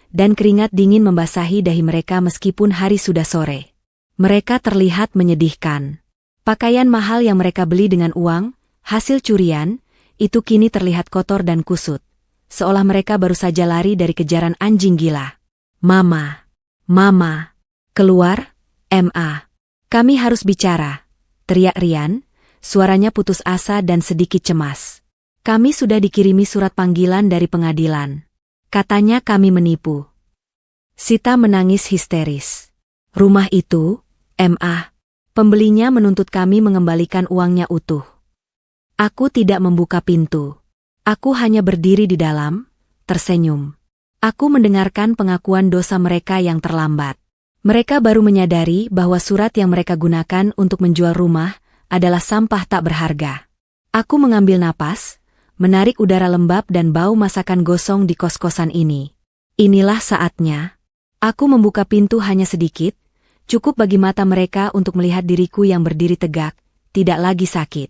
dan keringat dingin membasahi dahi mereka meskipun hari sudah sore. Mereka terlihat menyedihkan. Pakaian mahal yang mereka beli dengan uang, hasil curian, itu kini terlihat kotor dan kusut. Seolah mereka baru saja lari dari kejaran anjing gila. Mama, Mama, keluar, Ma. Kami harus bicara, teriak Rian, suaranya putus asa dan sedikit cemas. Kami sudah dikirimi surat panggilan dari pengadilan. Katanya kami menipu. Sita menangis histeris. Rumah itu, Ma. Pembelinya menuntut kami mengembalikan uangnya utuh. Aku tidak membuka pintu. Aku hanya berdiri di dalam, tersenyum. Aku mendengarkan pengakuan dosa mereka yang terlambat. Mereka baru menyadari bahwa surat yang mereka gunakan untuk menjual rumah adalah sampah tak berharga. Aku mengambil napas, menarik udara lembab dan bau masakan gosong di kos-kosan ini. Inilah saatnya. Aku membuka pintu hanya sedikit, cukup bagi mata mereka untuk melihat diriku yang berdiri tegak, tidak lagi sakit.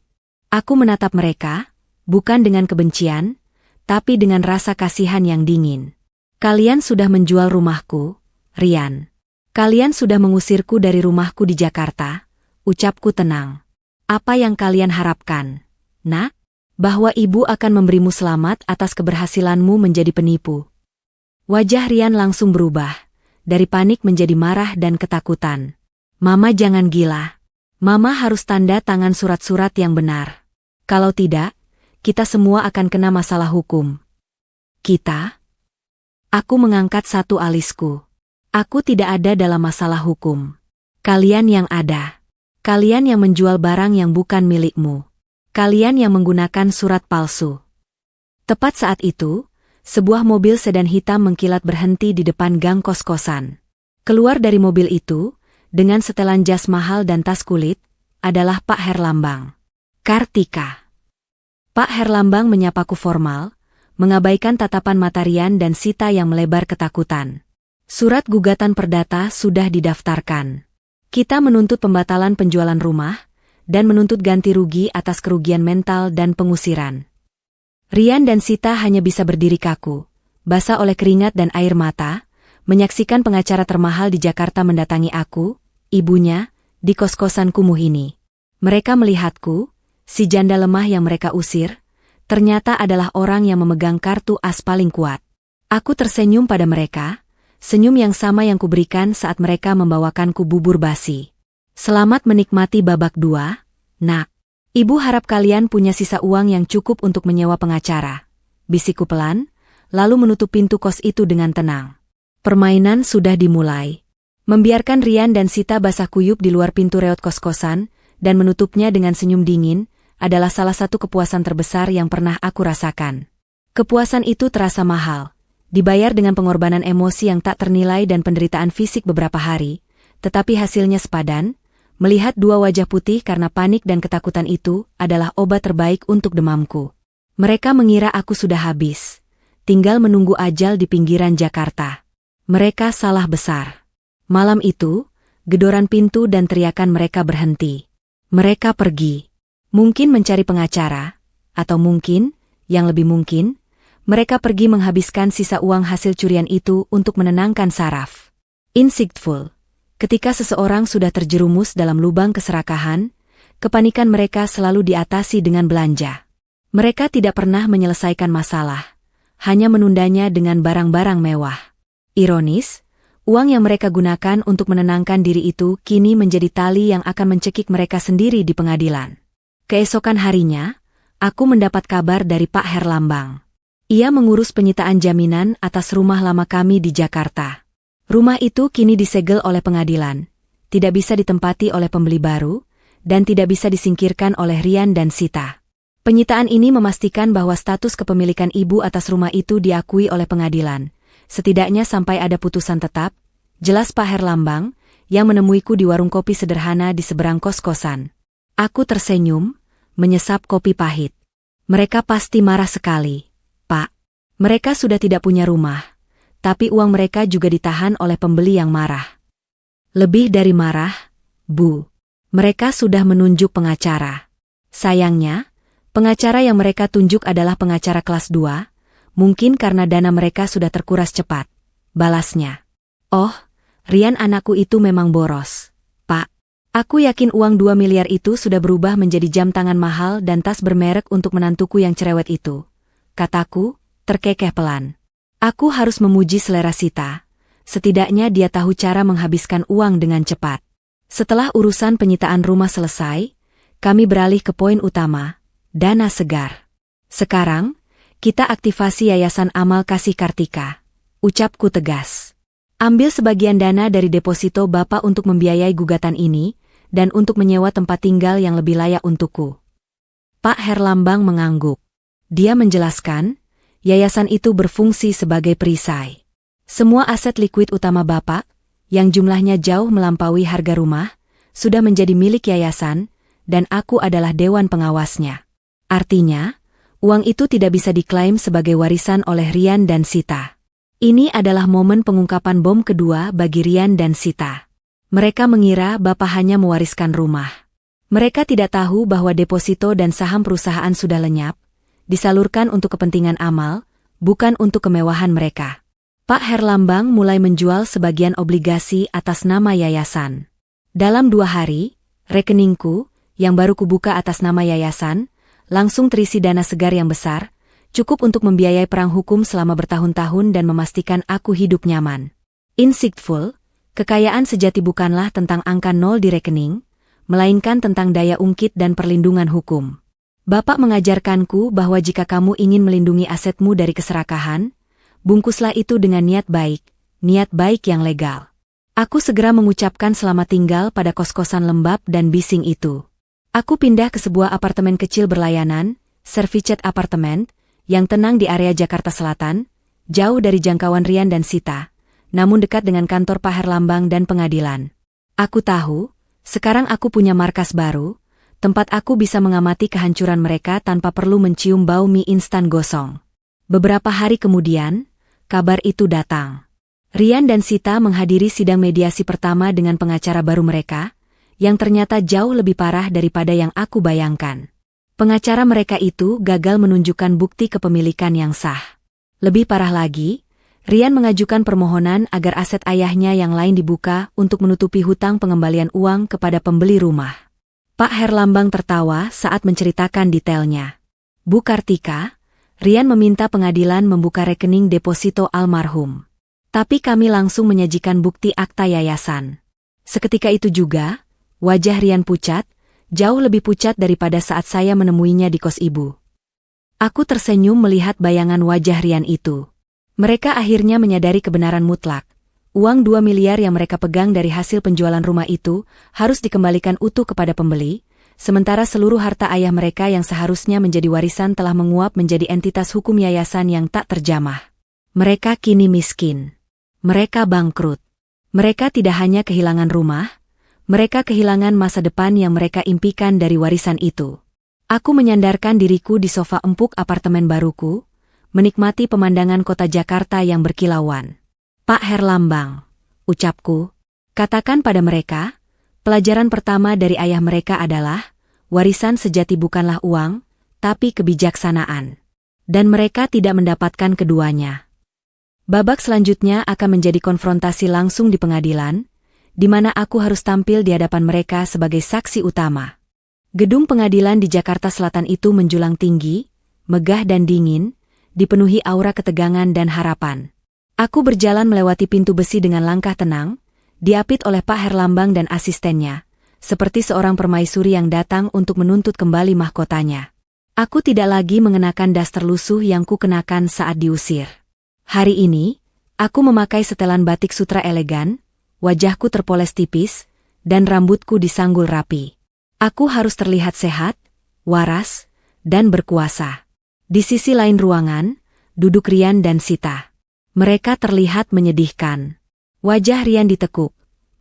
Aku menatap mereka, bukan dengan kebencian, tapi dengan rasa kasihan yang dingin. Kalian sudah menjual rumahku, Rian. Kalian sudah mengusirku dari rumahku di Jakarta, ucapku tenang. Apa yang kalian harapkan, Nak? Bahwa ibu akan memberimu selamat atas keberhasilanmu menjadi penipu. Wajah Rian langsung berubah, dari panik menjadi marah dan ketakutan. Mama jangan gila. Mama harus tanda tangan surat-surat yang benar. Kalau tidak, kita semua akan kena masalah hukum. Kita? Aku mengangkat satu alisku. Aku tidak ada dalam masalah hukum. Kalian yang ada. Kalian yang menjual barang yang bukan milikmu. Kalian yang menggunakan surat palsu. Tepat saat itu, sebuah mobil sedan hitam mengkilat berhenti di depan gang kos-kosan. Keluar dari mobil itu, dengan setelan jas mahal dan tas kulit, adalah Pak Herlambang. Kartika. Pak Herlambang menyapaku formal, mengabaikan tatapan mata Rian dan Sita yang melebar ketakutan. Surat gugatan perdata sudah didaftarkan. Kita menuntut pembatalan penjualan rumah, dan menuntut ganti rugi atas kerugian mental dan pengusiran. Rian dan Sita hanya bisa berdiri kaku, basah oleh keringat dan air mata, menyaksikan pengacara termahal di Jakarta mendatangi aku, ibunya, di kos-kosan kumuh ini. Mereka melihatku, si janda lemah yang mereka usir, ternyata adalah orang yang memegang kartu as paling kuat. Aku tersenyum pada mereka, senyum yang sama yang kuberikan saat mereka membawakanku bubur basi. Selamat menikmati babak 2, nak. Ibu harap kalian punya sisa uang yang cukup untuk menyewa pengacara. Bisikku pelan, lalu menutup pintu kos itu dengan tenang. Permainan sudah dimulai. Membiarkan Rian dan Sita basah kuyup di luar pintu reot kos-kosan, dan menutupnya dengan senyum dingin, adalah salah satu kepuasan terbesar yang pernah aku rasakan. Kepuasan itu terasa mahal, dibayar dengan pengorbanan emosi yang tak ternilai dan penderitaan fisik beberapa hari, tetapi hasilnya sepadan. Melihat dua wajah putih karena panik dan ketakutan itu adalah obat terbaik untuk demamku. Mereka mengira aku sudah habis, tinggal menunggu ajal di pinggiran Jakarta. Mereka salah besar. Malam itu, gedoran pintu dan teriakan mereka berhenti. Mereka pergi. Mungkin mencari pengacara, atau mungkin, yang lebih mungkin, mereka pergi menghabiskan sisa uang hasil curian itu untuk menenangkan saraf. Insightful. Ketika seseorang sudah terjerumus dalam lubang keserakahan, kepanikan mereka selalu diatasi dengan belanja. Mereka tidak pernah menyelesaikan masalah, hanya menundanya dengan barang-barang mewah. Ironis, uang yang mereka gunakan untuk menenangkan diri itu kini menjadi tali yang akan mencekik mereka sendiri di pengadilan. Keesokan harinya, aku mendapat kabar dari Pak Herlambang. Ia mengurus penyitaan jaminan atas rumah lama kami di Jakarta. Rumah itu kini disegel oleh pengadilan, tidak bisa ditempati oleh pembeli baru, dan tidak bisa disingkirkan oleh Rian dan Sita. Penyitaan ini memastikan bahwa status kepemilikan ibu atas rumah itu diakui oleh pengadilan, setidaknya sampai ada putusan tetap, jelas Pak Herlambang, yang menemuiku di warung kopi sederhana di seberang kos-kosan. Aku tersenyum, menyesap kopi pahit. Mereka pasti marah sekali, Pak. Mereka sudah tidak punya rumah. Tapi uang mereka juga ditahan oleh pembeli yang marah. Lebih dari marah, Bu. Mereka sudah menunjuk pengacara. Sayangnya, pengacara yang mereka tunjuk adalah pengacara kelas 2, mungkin karena dana mereka sudah terkuras cepat. Balasnya. Oh, Rian anakku itu memang boros, Pak. Aku yakin uang 2 miliar itu sudah berubah menjadi jam tangan mahal dan tas bermerek untuk menantuku yang cerewet itu. Kataku, terkekeh pelan. Aku harus memuji selera Sita, setidaknya dia tahu cara menghabiskan uang dengan cepat. Setelah urusan penyitaan rumah selesai, kami beralih ke poin utama, dana segar. Sekarang, kita aktifasi Yayasan Amal Kasih Kartika. Ucapku tegas. Ambil sebagian dana dari deposito Bapak untuk membiayai gugatan ini, dan untuk menyewa tempat tinggal yang lebih layak untukku. Pak Herlambang mengangguk. Dia menjelaskan, yayasan itu berfungsi sebagai perisai. Semua aset likuid utama Bapak, yang jumlahnya jauh melampaui harga rumah, sudah menjadi milik yayasan, dan aku adalah dewan pengawasnya. Artinya, uang itu tidak bisa diklaim sebagai warisan oleh Rian dan Sita. Ini adalah momen pengungkapan bom kedua bagi Rian dan Sita. Mereka mengira Bapak hanya mewariskan rumah. Mereka tidak tahu bahwa deposito dan saham perusahaan sudah lenyap, disalurkan untuk kepentingan amal, bukan untuk kemewahan mereka. Pak Herlambang mulai menjual sebagian obligasi atas nama yayasan. Dalam 2 hari, rekeningku, yang baru kubuka atas nama yayasan, langsung terisi dana segar yang besar, cukup untuk membiayai perang hukum selama bertahun-tahun dan memastikan aku hidup nyaman. Insightful, kekayaan sejati bukanlah tentang angka nol di rekening, melainkan tentang daya ungkit dan perlindungan hukum. Bapak mengajarkanku bahwa jika kamu ingin melindungi asetmu dari keserakahan, bungkuslah itu dengan niat baik yang legal. Aku segera mengucapkan selamat tinggal pada kos-kosan lembab dan bising itu. Aku pindah ke sebuah apartemen kecil berlayanan, Servicet Apartemen, yang tenang di area Jakarta Selatan, jauh dari jangkauan Rian dan Sita, namun dekat dengan kantor Pak Herlambang dan pengadilan. Aku tahu, sekarang aku punya markas baru, tempat aku bisa mengamati kehancuran mereka tanpa perlu mencium bau mie instan gosong. Beberapa hari kemudian, kabar itu datang. Rian dan Sita menghadiri sidang mediasi pertama dengan pengacara baru mereka, yang ternyata jauh lebih parah daripada yang aku bayangkan. Pengacara mereka itu gagal menunjukkan bukti kepemilikan yang sah. Lebih parah lagi, Rian mengajukan permohonan agar aset ayahnya yang lain dibuka untuk menutupi hutang pengembalian uang kepada pembeli rumah. Pak Herlambang tertawa saat menceritakan detailnya. Bu Kartika, Rian meminta pengadilan membuka rekening deposito almarhum. Tapi kami langsung menyajikan bukti akta yayasan. Seketika itu juga, wajah Rian pucat, jauh lebih pucat daripada saat saya menemuinya di kos ibu. Aku tersenyum melihat bayangan wajah Rian itu. Mereka akhirnya menyadari kebenaran mutlak. Uang 2 miliar yang mereka pegang dari hasil penjualan rumah itu harus dikembalikan utuh kepada pembeli, sementara seluruh harta ayah mereka yang seharusnya menjadi warisan telah menguap menjadi entitas hukum yayasan yang tak terjamah. Mereka kini miskin. Mereka bangkrut. Mereka tidak hanya kehilangan rumah, mereka kehilangan masa depan yang mereka impikan dari warisan itu. Aku menyandarkan diriku di sofa empuk apartemen baruku, menikmati pemandangan kota Jakarta yang berkilauan. Pak Herlambang, ucapku, katakan pada mereka, pelajaran pertama dari ayah mereka adalah, warisan sejati bukanlah uang, tapi kebijaksanaan. Dan mereka tidak mendapatkan keduanya. Babak selanjutnya akan menjadi konfrontasi langsung di pengadilan, di mana aku harus tampil di hadapan mereka sebagai saksi utama. Gedung pengadilan di Jakarta Selatan itu menjulang tinggi, megah dan dingin, dipenuhi aura ketegangan dan harapan. Aku berjalan melewati pintu besi dengan langkah tenang, diapit oleh Pak Herlambang dan asistennya, seperti seorang permaisuri yang datang untuk menuntut kembali mahkotanya. Aku tidak lagi mengenakan daster lusuh yang kukenakan saat diusir. Hari ini, aku memakai setelan batik sutra elegan, wajahku terpoles tipis, dan rambutku disanggul rapi. Aku harus terlihat sehat, waras, dan berkuasa. Di sisi lain ruangan, duduk Rian dan Sita. Mereka terlihat menyedihkan. Wajah Rian ditekuk,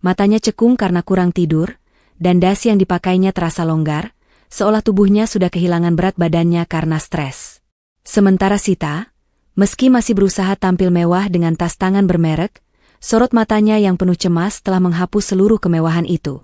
matanya cekung karena kurang tidur, dan dasi yang dipakainya terasa longgar, seolah tubuhnya sudah kehilangan berat badannya karena stres. Sementara Sita, meski masih berusaha tampil mewah dengan tas tangan bermerek, sorot matanya yang penuh cemas telah menghapus seluruh kemewahan itu.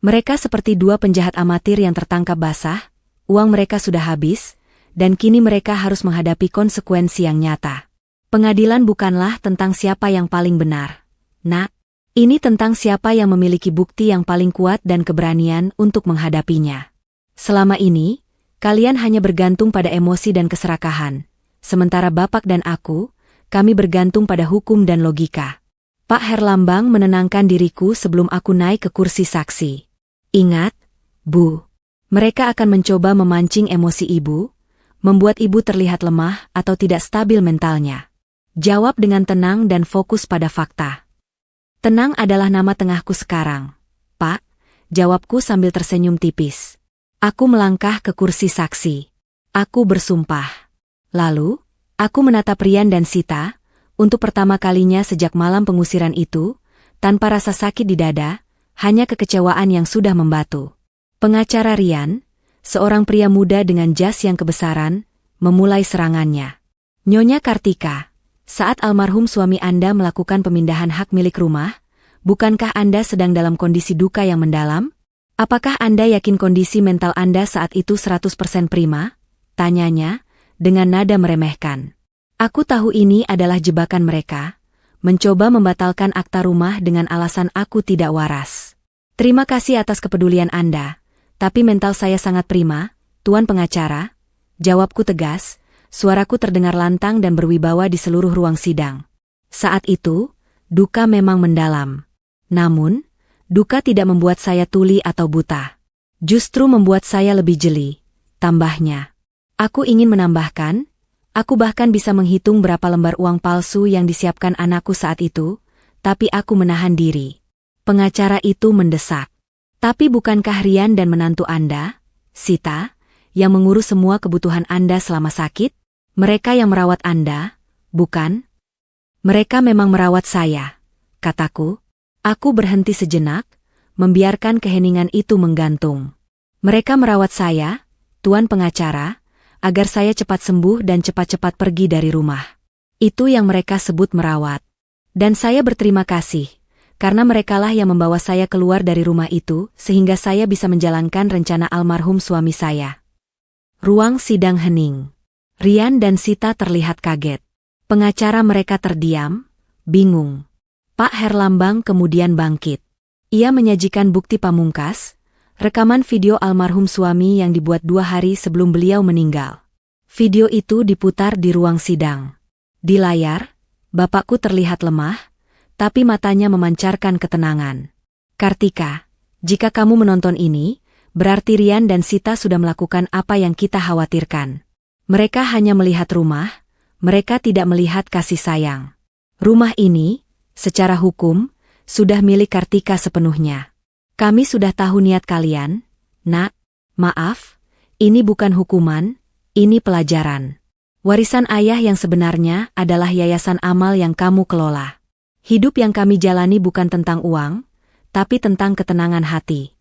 Mereka seperti dua penjahat amatir yang tertangkap basah, uang mereka sudah habis, dan kini mereka harus menghadapi konsekuensi yang nyata. Pengadilan bukanlah tentang siapa yang paling benar. Nak, ini tentang siapa yang memiliki bukti yang paling kuat dan keberanian untuk menghadapinya. Selama ini, kalian hanya bergantung pada emosi dan keserakahan, sementara Bapak dan aku, kami bergantung pada hukum dan logika. Pak Herlambang menenangkan diriku sebelum aku naik ke kursi saksi. Ingat, Bu, mereka akan mencoba memancing emosi Ibu, membuat Ibu terlihat lemah atau tidak stabil mentalnya. Jawab dengan tenang dan fokus pada fakta. Tenang adalah nama tengahku sekarang, Pak, jawabku sambil tersenyum tipis. Aku melangkah ke kursi saksi. Aku bersumpah. Lalu, aku menatap Rian dan Sita, untuk pertama kalinya sejak malam pengusiran itu, tanpa rasa sakit di dada, hanya kekecewaan yang sudah membatu. Pengacara Rian, seorang pria muda dengan jas yang kebesaran, memulai serangannya. Nyonya Kartika, saat almarhum suami Anda melakukan pemindahan hak milik rumah, bukankah Anda sedang dalam kondisi duka yang mendalam? Apakah Anda yakin kondisi mental Anda saat itu 100% prima? Tanyanya, dengan nada meremehkan. Aku tahu ini adalah jebakan mereka, mencoba membatalkan akta rumah dengan alasan aku tidak waras. Terima kasih atas kepedulian Anda, tapi mental saya sangat prima, Tuan Pengacara, jawabku tegas, Suaraku terdengar lantang dan berwibawa di seluruh ruang sidang. Saat itu, duka memang mendalam. Namun, duka tidak membuat saya tuli atau buta. Justru membuat saya lebih jeli. Tambahnya, aku ingin menambahkan, aku bahkan bisa menghitung berapa lembar uang palsu yang disiapkan anakku saat itu, tapi aku menahan diri. Pengacara itu mendesak. Tapi bukankah Rian dan menantu Anda, Sita, yang mengurus semua kebutuhan Anda selama sakit? Mereka yang merawat Anda, bukan? Mereka memang merawat saya, kataku. Aku berhenti sejenak, membiarkan keheningan itu menggantung. Mereka merawat saya, Tuan Pengacara, agar saya cepat sembuh dan cepat-cepat pergi dari rumah. Itu yang mereka sebut merawat. Dan saya berterima kasih, karena merekalah yang membawa saya keluar dari rumah itu sehingga saya bisa menjalankan rencana almarhum suami saya. Ruang sidang hening. Rian dan Sita terlihat kaget. Pengacara mereka terdiam, bingung. Pak Herlambang kemudian bangkit. Ia menyajikan bukti pamungkas, rekaman video almarhum suami yang dibuat 2 hari sebelum beliau meninggal. Video itu diputar di ruang sidang. Di layar, bapakku terlihat lemah, tapi matanya memancarkan ketenangan. Kartika, jika kamu menonton ini, berarti Rian dan Sita sudah melakukan apa yang kita khawatirkan. Mereka hanya melihat rumah, mereka tidak melihat kasih sayang. Rumah ini, secara hukum, sudah milik Kartika sepenuhnya. Kami sudah tahu niat kalian, Nak. Maaf, ini bukan hukuman, ini pelajaran. Warisan ayah yang sebenarnya adalah yayasan amal yang kamu kelola. Hidup yang kami jalani bukan tentang uang, tapi tentang ketenangan hati.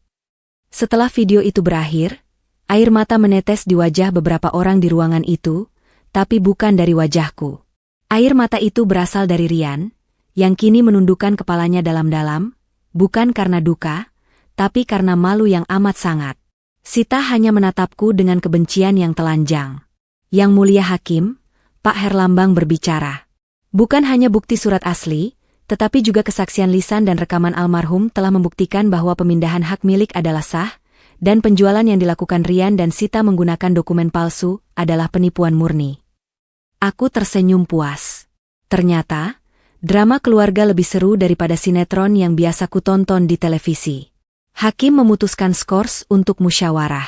Setelah video itu berakhir, air mata menetes di wajah beberapa orang di ruangan itu, tapi bukan dari wajahku. Air mata itu berasal dari Rian, yang kini menundukkan kepalanya dalam-dalam, bukan karena duka, tapi karena malu yang amat sangat. Sita hanya menatapku dengan kebencian yang telanjang. Yang mulia hakim, Pak Herlambang berbicara. Bukan hanya bukti surat asli, tetapi juga kesaksian lisan dan rekaman almarhum telah membuktikan bahwa pemindahan hak milik adalah sah, dan penjualan yang dilakukan Rian dan Sita menggunakan dokumen palsu adalah penipuan murni. Aku tersenyum puas. Ternyata, drama keluarga lebih seru daripada sinetron yang biasa kutonton di televisi. Hakim memutuskan skors untuk musyawarah.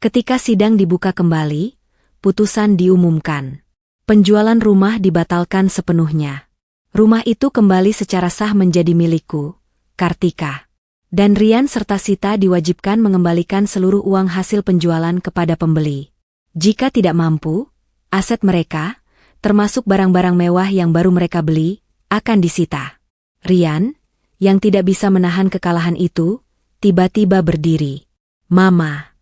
Ketika sidang dibuka kembali, putusan diumumkan. Penjualan rumah dibatalkan sepenuhnya. Rumah itu kembali secara sah menjadi milikku, Kartika. Dan Rian serta Sita diwajibkan mengembalikan seluruh uang hasil penjualan kepada pembeli. Jika tidak mampu, aset mereka, termasuk barang-barang mewah yang baru mereka beli, akan disita. Rian, yang tidak bisa menahan kekalahan itu, tiba-tiba berdiri. Mama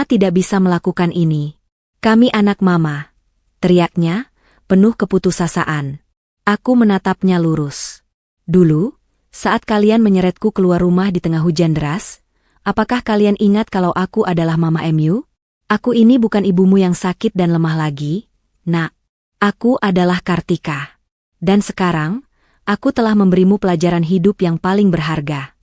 tidak bisa melakukan ini. Kami anak Mama, teriaknya, penuh keputusasaan. Aku menatapnya lurus. Dulu, saat kalian menyeretku keluar rumah di tengah hujan deras, apakah kalian ingat kalau aku adalah Mama MU? Aku ini bukan ibumu yang sakit dan lemah lagi, Nak. Aku adalah Kartika. Dan sekarang, aku telah memberimu pelajaran hidup yang paling berharga.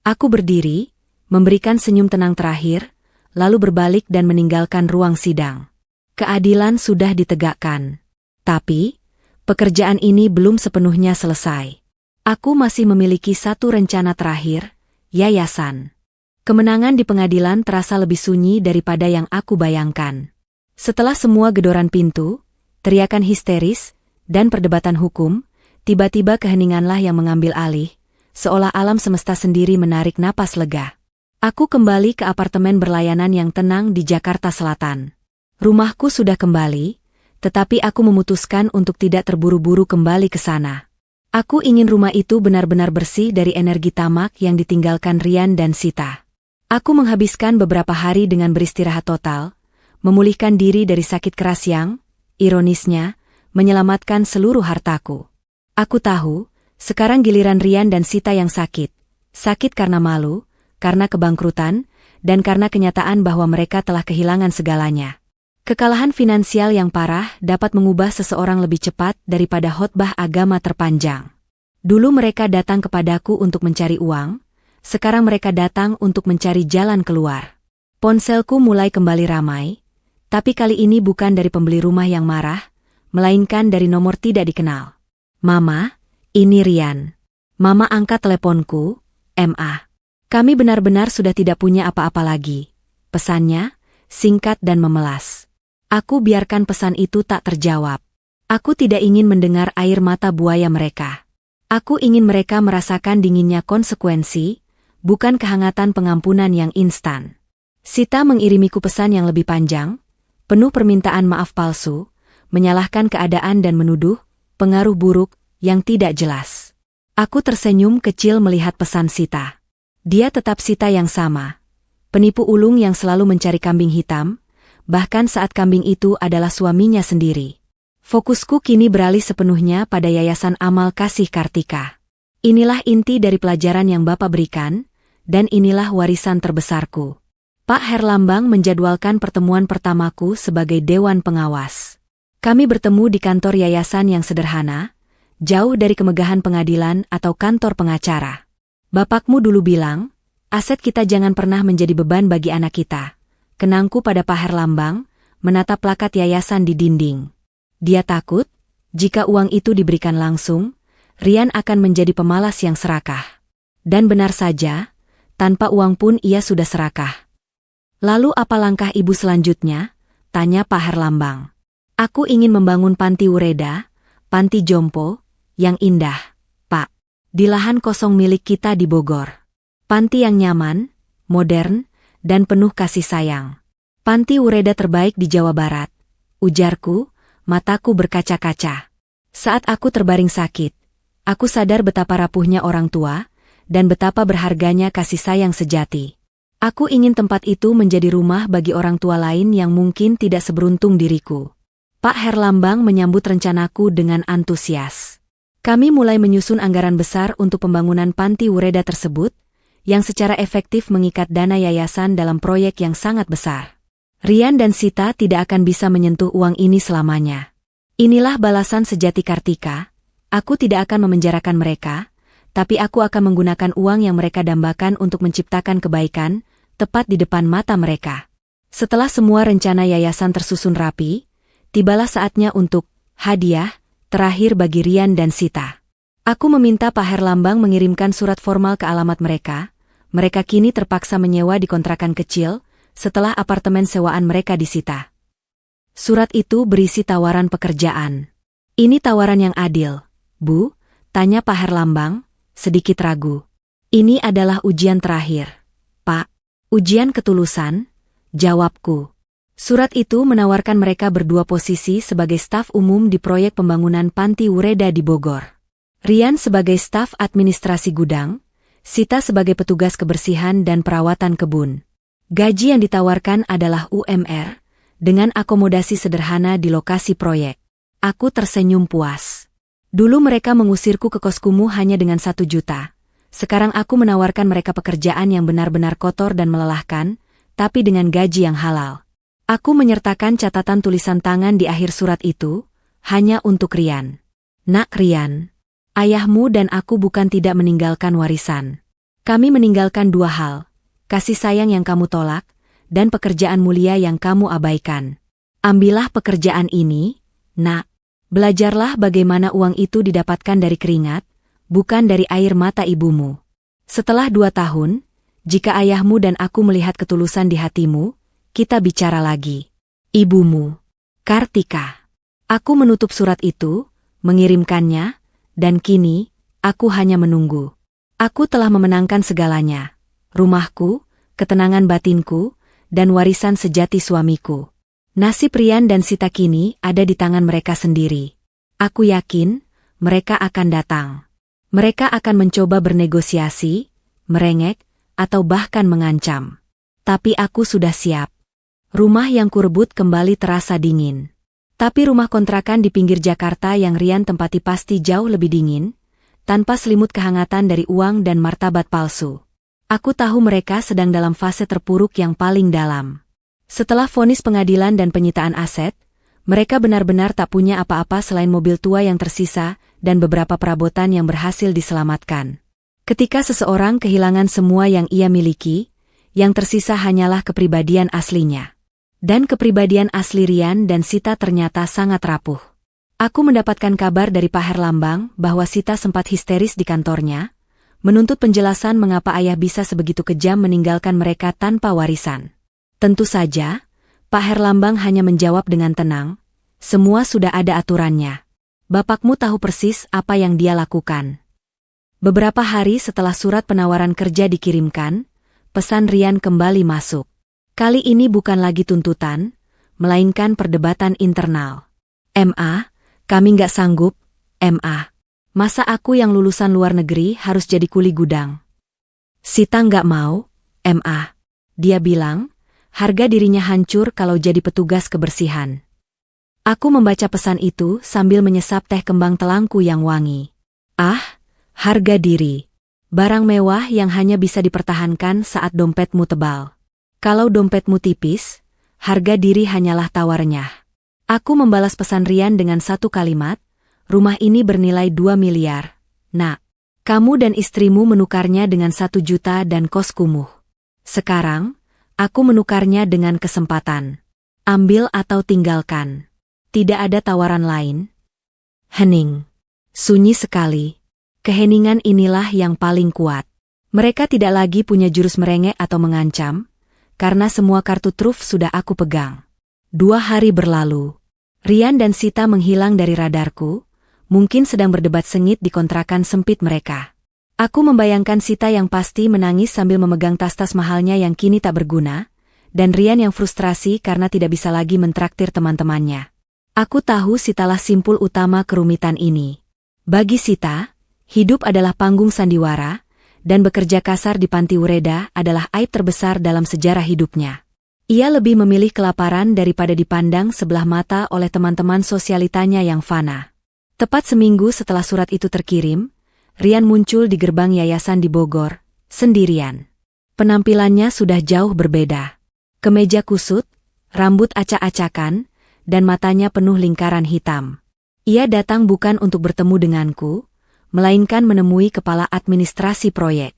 Aku berdiri, memberikan senyum tenang terakhir, lalu berbalik dan meninggalkan ruang sidang. Keadilan sudah ditegakkan. Tapi, pekerjaan ini belum sepenuhnya selesai. Aku masih memiliki satu rencana terakhir, yayasan. Kemenangan di pengadilan terasa lebih sunyi daripada yang aku bayangkan. Setelah semua gedoran pintu, teriakan histeris, dan perdebatan hukum, tiba-tiba keheninganlah yang mengambil alih, seolah alam semesta sendiri menarik napas lega. Aku kembali ke apartemen berlayanan yang tenang di Jakarta Selatan. Rumahku sudah kembali, tetapi aku memutuskan untuk tidak terburu-buru kembali ke sana. Aku ingin rumah itu benar-benar bersih dari energi tamak yang ditinggalkan Rian dan Sita. Aku menghabiskan beberapa hari dengan beristirahat total, memulihkan diri dari sakit keras yang, ironisnya, menyelamatkan seluruh hartaku. Aku tahu, sekarang giliran Rian dan Sita yang sakit. Sakit karena malu, karena kebangkrutan, dan karena kenyataan bahwa mereka telah kehilangan segalanya. Kekalahan finansial yang parah dapat mengubah seseorang lebih cepat daripada khotbah agama terpanjang. Dulu mereka datang kepadaku untuk mencari uang, sekarang mereka datang untuk mencari jalan keluar. Ponselku mulai kembali ramai, Tapi kali ini bukan dari pembeli rumah yang marah, melainkan dari nomor tidak dikenal. Mama, ini Rian. Mama angkat teleponku, Ma. Kami benar-benar sudah tidak punya apa-apa lagi. Pesannya, singkat dan memelas. Aku biarkan pesan itu tak terjawab. Aku tidak ingin mendengar air mata buaya mereka. Aku ingin mereka merasakan dinginnya konsekuensi, bukan kehangatan pengampunan yang instan. Sita mengirimiku pesan yang lebih panjang, penuh permintaan maaf palsu, menyalahkan keadaan dan menuduh pengaruh buruk yang tidak jelas. Aku tersenyum kecil melihat pesan Sita. Dia tetap Sita yang sama. Penipu ulung yang selalu mencari kambing hitam, bahkan saat kambing itu adalah suaminya sendiri. Fokusku kini beralih sepenuhnya pada Yayasan Amal Kasih Kartika. Inilah inti dari pelajaran yang Bapak berikan, dan inilah warisan terbesarku. Pak Herlambang menjadwalkan pertemuan pertamaku sebagai Dewan Pengawas. Kami bertemu di kantor yayasan yang sederhana, jauh dari kemegahan pengadilan atau kantor pengacara. Bapakmu dulu bilang, aset kita jangan pernah menjadi beban bagi anak kita. Kenangku pada Pak Herlambang, menatap plakat yayasan di dinding. Dia takut, jika uang itu diberikan langsung, Rian akan menjadi pemalas yang serakah. Dan benar saja, tanpa uang pun ia sudah serakah. Lalu apa langkah ibu selanjutnya? Tanya Pak Herlambang. Aku ingin membangun panti Ureda, panti jompo, yang indah, Pak. Di lahan kosong milik kita di Bogor. Panti yang nyaman, modern, dan penuh kasih sayang. Panti Ureda terbaik di Jawa Barat. Ujarku, mataku berkaca-kaca. Saat aku terbaring sakit, aku sadar betapa rapuhnya orang tua, dan betapa berharganya kasih sayang sejati. Aku ingin tempat itu menjadi rumah bagi orang tua lain yang mungkin tidak seberuntung diriku. Pak Herlambang menyambut rencanaku dengan antusias. Kami mulai menyusun anggaran besar untuk pembangunan panti Ureda tersebut, yang secara efektif mengikat dana yayasan dalam proyek yang sangat besar. Rian dan Sita tidak akan bisa menyentuh uang ini selamanya. Inilah balasan sejati Kartika. Aku tidak akan memenjarakan mereka, tapi aku akan menggunakan uang yang mereka dambakan untuk menciptakan kebaikan, tepat di depan mata mereka. Setelah semua rencana yayasan tersusun rapi, tibalah saatnya untuk hadiah terakhir bagi Rian dan Sita. Aku meminta Pak Herlambang mengirimkan surat formal ke alamat mereka. Mereka kini terpaksa menyewa di kontrakan kecil, setelah apartemen sewaan mereka disita. Surat itu berisi tawaran pekerjaan. Ini tawaran yang adil, Bu? Tanya Pak Herlambang, sedikit ragu. Ini adalah ujian terakhir, Pak. Ujian ketulusan, jawabku. Surat itu menawarkan mereka berdua posisi sebagai staf umum di proyek pembangunan panti Ureda di Bogor. Rian sebagai staf administrasi gudang, Sita sebagai petugas kebersihan dan perawatan kebun. Gaji yang ditawarkan adalah UMR, dengan akomodasi sederhana di lokasi proyek. Aku tersenyum puas. Dulu mereka mengusirku ke koskumu hanya dengan 1 juta. Sekarang aku menawarkan mereka pekerjaan yang benar-benar kotor dan melelahkan, tapi dengan gaji yang halal. Aku menyertakan catatan tulisan tangan di akhir surat itu, hanya untuk Rian. Nak Rian, ayahmu dan aku bukan tidak meninggalkan warisan. Kami meninggalkan 2 hal. Kasih sayang yang kamu tolak, dan pekerjaan mulia yang kamu abaikan. Ambillah pekerjaan ini, Nak. Belajarlah bagaimana uang itu didapatkan dari keringat, bukan dari air mata ibumu. Setelah 2 tahun, jika ayahmu dan aku melihat ketulusan di hatimu, kita bicara lagi. Ibumu, Kartika. Aku menutup surat itu, mengirimkannya, dan kini, aku hanya menunggu. Aku telah memenangkan segalanya. Rumahku, ketenangan batinku, dan warisan sejati suamiku. Nasib Rian dan Sita kini ada di tangan mereka sendiri. Aku yakin, mereka akan datang. Mereka akan mencoba bernegosiasi, merengek, atau bahkan mengancam. Tapi aku sudah siap. Rumah yang kurebut kembali terasa dingin. Tapi rumah kontrakan di pinggir Jakarta yang Rian tempati pasti jauh lebih dingin, tanpa selimut kehangatan dari uang dan martabat palsu. Aku tahu mereka sedang dalam fase terpuruk yang paling dalam. Setelah vonis pengadilan dan penyitaan aset, mereka benar-benar tak punya apa-apa selain mobil tua yang tersisa dan beberapa perabotan yang berhasil diselamatkan. Ketika seseorang kehilangan semua yang ia miliki, yang tersisa hanyalah kepribadian aslinya. Dan kepribadian asli Rian dan Sita ternyata sangat rapuh. Aku mendapatkan kabar dari Pak Herlambang bahwa Sita sempat histeris di kantornya, menuntut penjelasan mengapa ayah bisa sebegitu kejam meninggalkan mereka tanpa warisan. Tentu saja, Pak Herlambang hanya menjawab dengan tenang, semua sudah ada aturannya. Bapakmu tahu persis apa yang dia lakukan. Beberapa hari setelah surat penawaran kerja dikirimkan, pesan Rian kembali masuk. Kali ini bukan lagi tuntutan, melainkan perdebatan internal. "MA, kami nggak sanggup, MA. Masa aku yang lulusan luar negeri harus jadi kuli gudang?" Sita nggak mau, MA. Dia bilang, harga dirinya hancur kalau jadi petugas kebersihan. Aku membaca pesan itu sambil menyesap teh kembang telangku yang wangi. Ah, harga diri. Barang mewah yang hanya bisa dipertahankan saat dompetmu tebal. Kalau dompetmu tipis, harga diri hanyalah tawarnya. Aku membalas pesan Rian dengan satu kalimat, rumah ini bernilai 2 miliar. Nak, kamu dan istrimu menukarnya dengan 1 juta dan kos kumuh. Sekarang, aku menukarnya dengan kesempatan. Ambil atau tinggalkan. Tidak ada tawaran lain. Hening. Sunyi sekali. Keheningan inilah yang paling kuat. Mereka tidak lagi punya jurus merengek atau mengancam, karena semua kartu truf sudah aku pegang. 2 hari berlalu. Rian dan Sita menghilang dari radarku, mungkin sedang berdebat sengit di kontrakan sempit mereka. Aku membayangkan Sita yang pasti menangis sambil memegang tas-tas mahalnya yang kini tak berguna, dan Rian yang frustrasi karena tidak bisa lagi mentraktir teman-temannya. Aku tahu Sitalah simpul utama kerumitan ini. Bagi Sita, hidup adalah panggung sandiwara, dan bekerja kasar di panti Ureda adalah aib terbesar dalam sejarah hidupnya. Ia lebih memilih kelaparan daripada dipandang sebelah mata oleh teman-teman sosialitanya yang fana. Tepat seminggu setelah surat itu terkirim, Rian muncul di gerbang yayasan di Bogor, sendirian. Penampilannya sudah jauh berbeda. Kemeja kusut, rambut acak-acakan, dan matanya penuh lingkaran hitam. Ia datang bukan untuk bertemu denganku, melainkan menemui kepala administrasi proyek.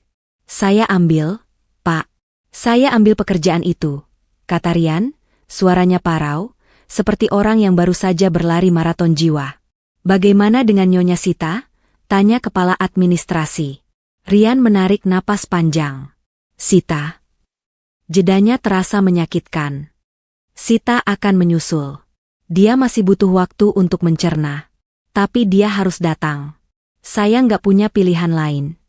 "Saya ambil, Pak. Saya ambil pekerjaan itu," kata Rian, suaranya parau, seperti orang yang baru saja berlari maraton jiwa. "Bagaimana dengan Nyonya Sita?" tanya kepala administrasi. Rian menarik napas panjang. "Sita." Jedanya terasa menyakitkan. Sita akan menyusul. Dia masih butuh waktu untuk mencerna. Tapi dia harus datang. Saya nggak punya pilihan lain.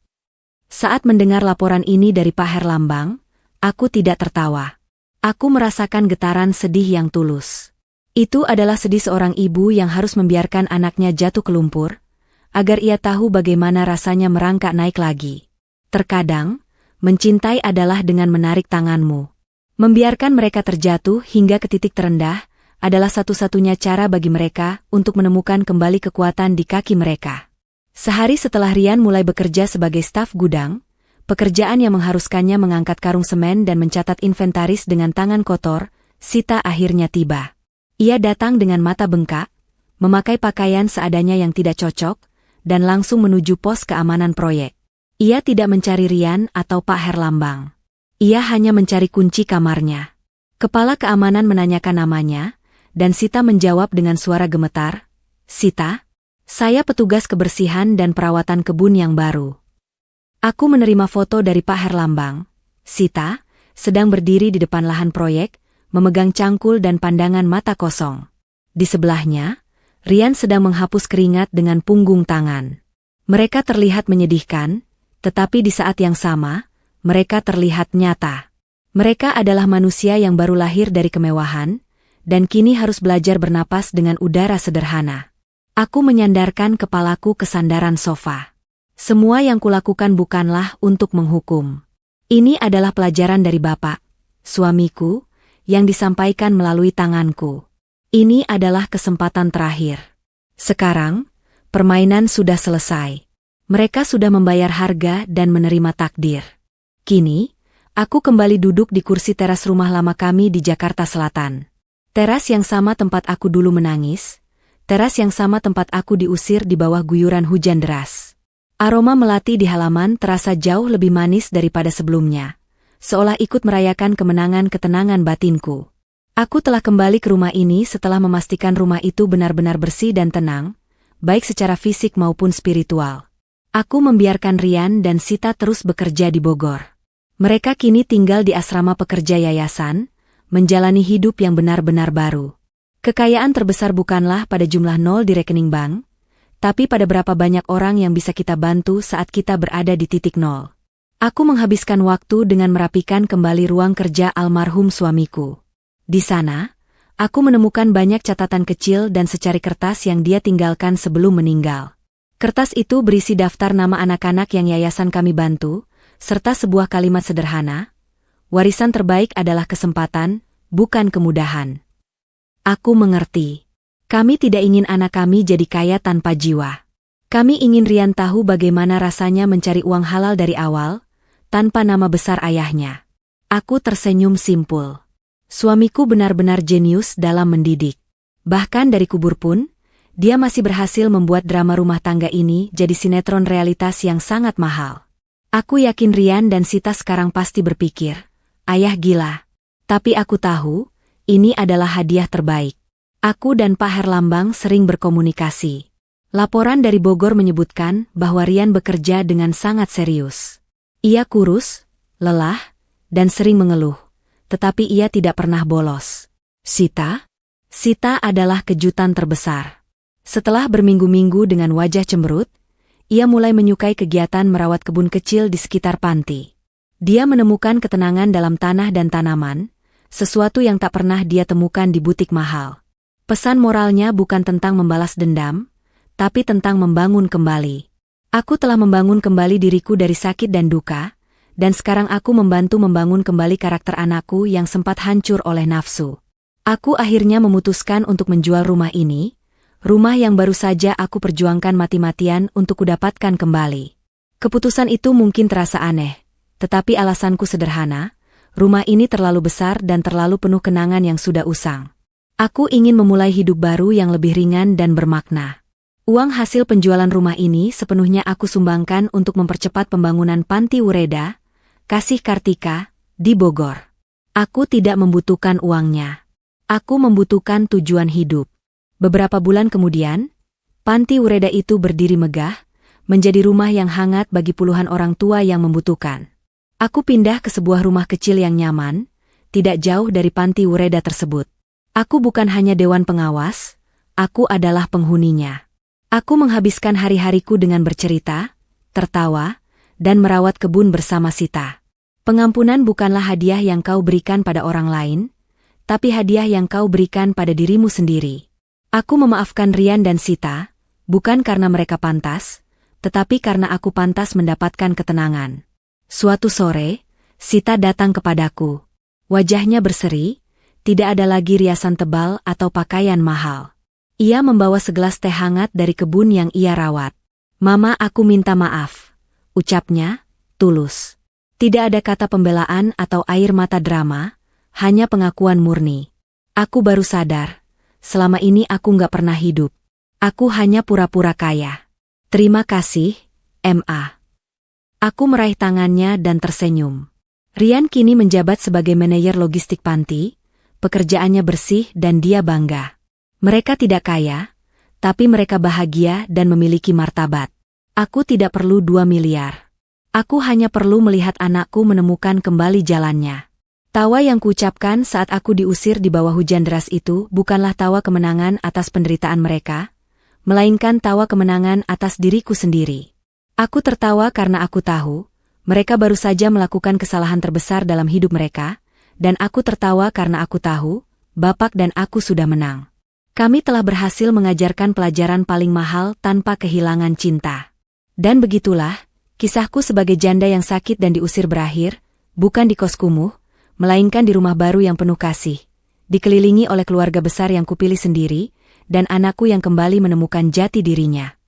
Saat mendengar laporan ini dari Pak Herlambang, aku tidak tertawa. Aku merasakan getaran sedih yang tulus. Itu adalah sedih seorang ibu yang harus membiarkan anaknya jatuh ke lumpur, agar ia tahu bagaimana rasanya merangkak naik lagi. Terkadang, mencintai adalah dengan menarik tanganmu. Membiarkan mereka terjatuh hingga ke titik terendah adalah satu-satunya cara bagi mereka untuk menemukan kembali kekuatan di kaki mereka. Sehari setelah Rian mulai bekerja sebagai staf gudang, pekerjaan yang mengharuskannya mengangkat karung semen dan mencatat inventaris dengan tangan kotor, Sita akhirnya tiba. Ia datang dengan mata bengkak, memakai pakaian seadanya yang tidak cocok, dan langsung menuju pos keamanan proyek. Ia tidak mencari Rian atau Pak Herlambang. Ia hanya mencari kunci kamarnya. Kepala keamanan menanyakan namanya, dan Sita menjawab dengan suara gemetar, "Sita? Saya petugas kebersihan dan perawatan kebun yang baru." Aku menerima foto dari Pak Herlambang. Sita, sedang berdiri di depan lahan proyek, memegang cangkul dan pandangan mata kosong. Di sebelahnya, Rian sedang menghapus keringat dengan punggung tangan. Mereka terlihat menyedihkan, tetapi di saat yang sama, mereka terlihat nyata. Mereka adalah manusia yang baru lahir dari kemewahan, dan kini harus belajar bernapas dengan udara sederhana. Aku menyandarkan kepalaku ke sandaran sofa. Semua yang kulakukan bukanlah untuk menghukum. Ini adalah pelajaran dari Bapak, suamiku, yang disampaikan melalui tanganku. Ini adalah kesempatan terakhir. Sekarang, permainan sudah selesai. Mereka sudah membayar harga dan menerima takdir. Kini, aku kembali duduk di kursi teras rumah lama kami di Jakarta Selatan. Teras yang sama tempat aku dulu menangis, teras yang sama tempat aku diusir di bawah guyuran hujan deras. Aroma melati di halaman terasa jauh lebih manis daripada sebelumnya, seolah ikut merayakan kemenangan ketenangan batinku. Aku telah kembali ke rumah ini setelah memastikan rumah itu benar-benar bersih dan tenang, baik secara fisik maupun spiritual. Aku membiarkan Rian dan Sita terus bekerja di Bogor. Mereka kini tinggal di asrama pekerja yayasan, menjalani hidup yang benar-benar baru. Kekayaan terbesar bukanlah pada jumlah nol di rekening bank, tapi pada berapa banyak orang yang bisa kita bantu saat kita berada di titik nol. Aku menghabiskan waktu dengan merapikan kembali ruang kerja almarhum suamiku. Di sana, aku menemukan banyak catatan kecil dan secari kertas yang dia tinggalkan sebelum meninggal. Kertas itu berisi daftar nama anak-anak yang yayasan kami bantu, serta sebuah kalimat sederhana, "Warisan terbaik adalah kesempatan, bukan kemudahan." Aku mengerti. Kami tidak ingin anak kami jadi kaya tanpa jiwa. Kami ingin Rian tahu bagaimana rasanya mencari uang halal dari awal, tanpa nama besar ayahnya. Aku tersenyum simpul. Suamiku benar-benar jenius dalam mendidik. Bahkan dari kubur pun, dia masih berhasil membuat drama rumah tangga ini jadi sinetron realitas yang sangat mahal. Aku yakin Rian dan Sita sekarang pasti berpikir, "Ayah gila." Tapi aku tahu, ini adalah hadiah terbaik. Aku dan Pak Herlambang sering berkomunikasi. Laporan dari Bogor menyebutkan bahwa Rian bekerja dengan sangat serius. Ia kurus, lelah, dan sering mengeluh, tetapi ia tidak pernah bolos. Sita adalah kejutan terbesar. Setelah berminggu-minggu dengan wajah cemberut, ia mulai menyukai kegiatan merawat kebun kecil di sekitar panti. Dia menemukan ketenangan dalam tanah dan tanaman, sesuatu yang tak pernah dia temukan di butik mahal. Pesan moralnya bukan tentang membalas dendam, tapi tentang membangun kembali. Aku telah membangun kembali diriku dari sakit dan duka, dan sekarang aku membantu membangun kembali karakter anakku yang sempat hancur oleh nafsu. Aku akhirnya memutuskan untuk menjual rumah ini, rumah yang baru saja aku perjuangkan mati-matian untuk kudapatkan kembali. Keputusan itu mungkin terasa aneh, tetapi alasanku sederhana, rumah ini terlalu besar dan terlalu penuh kenangan yang sudah usang. Aku ingin memulai hidup baru yang lebih ringan dan bermakna. Uang hasil penjualan rumah ini sepenuhnya aku sumbangkan untuk mempercepat pembangunan Panti Wureda, Kasih Kartika, di Bogor. Aku tidak membutuhkan uangnya. Aku membutuhkan tujuan hidup. Beberapa bulan kemudian, Panti Wureda itu berdiri megah, menjadi rumah yang hangat bagi puluhan orang tua yang membutuhkan. Aku pindah ke sebuah rumah kecil yang nyaman, tidak jauh dari Panti Wureda tersebut. Aku bukan hanya dewan pengawas, aku adalah penghuninya. Aku menghabiskan hari-hariku dengan bercerita, tertawa, dan merawat kebun bersama Sita. Pengampunan bukanlah hadiah yang kau berikan pada orang lain, tapi hadiah yang kau berikan pada dirimu sendiri. Aku memaafkan Rian dan Sita, bukan karena mereka pantas, tetapi karena aku pantas mendapatkan ketenangan. Suatu sore, Sita datang kepadaku. Wajahnya berseri, tidak ada lagi riasan tebal atau pakaian mahal. Ia membawa segelas teh hangat dari kebun yang ia rawat. "Mama, aku minta maaf," ucapnya, tulus. Tidak ada kata pembelaan atau air mata drama, hanya pengakuan murni. "Aku baru sadar, selama ini aku nggak pernah hidup. Aku hanya pura-pura kaya. Terima kasih, Ma." Aku meraih tangannya dan tersenyum. Rian kini menjabat sebagai manajer logistik panti, pekerjaannya bersih dan dia bangga. Mereka tidak kaya, tapi mereka bahagia dan memiliki martabat. Aku tidak perlu 2 miliar. Aku hanya perlu melihat anakku menemukan kembali jalannya. Tawa yang kuucapkan saat aku diusir di bawah hujan deras itu bukanlah tawa kemenangan atas penderitaan mereka, melainkan tawa kemenangan atas diriku sendiri. Aku tertawa karena aku tahu, mereka baru saja melakukan kesalahan terbesar dalam hidup mereka, dan aku tertawa karena aku tahu, Bapak dan aku sudah menang. Kami telah berhasil mengajarkan pelajaran paling mahal tanpa kehilangan cinta. Dan begitulah, kisahku sebagai janda yang sakit dan diusir berakhir, bukan di kos kumuh, melainkan di rumah baru yang penuh kasih, dikelilingi oleh keluarga besar yang kupilih sendiri, dan anakku yang kembali menemukan jati dirinya.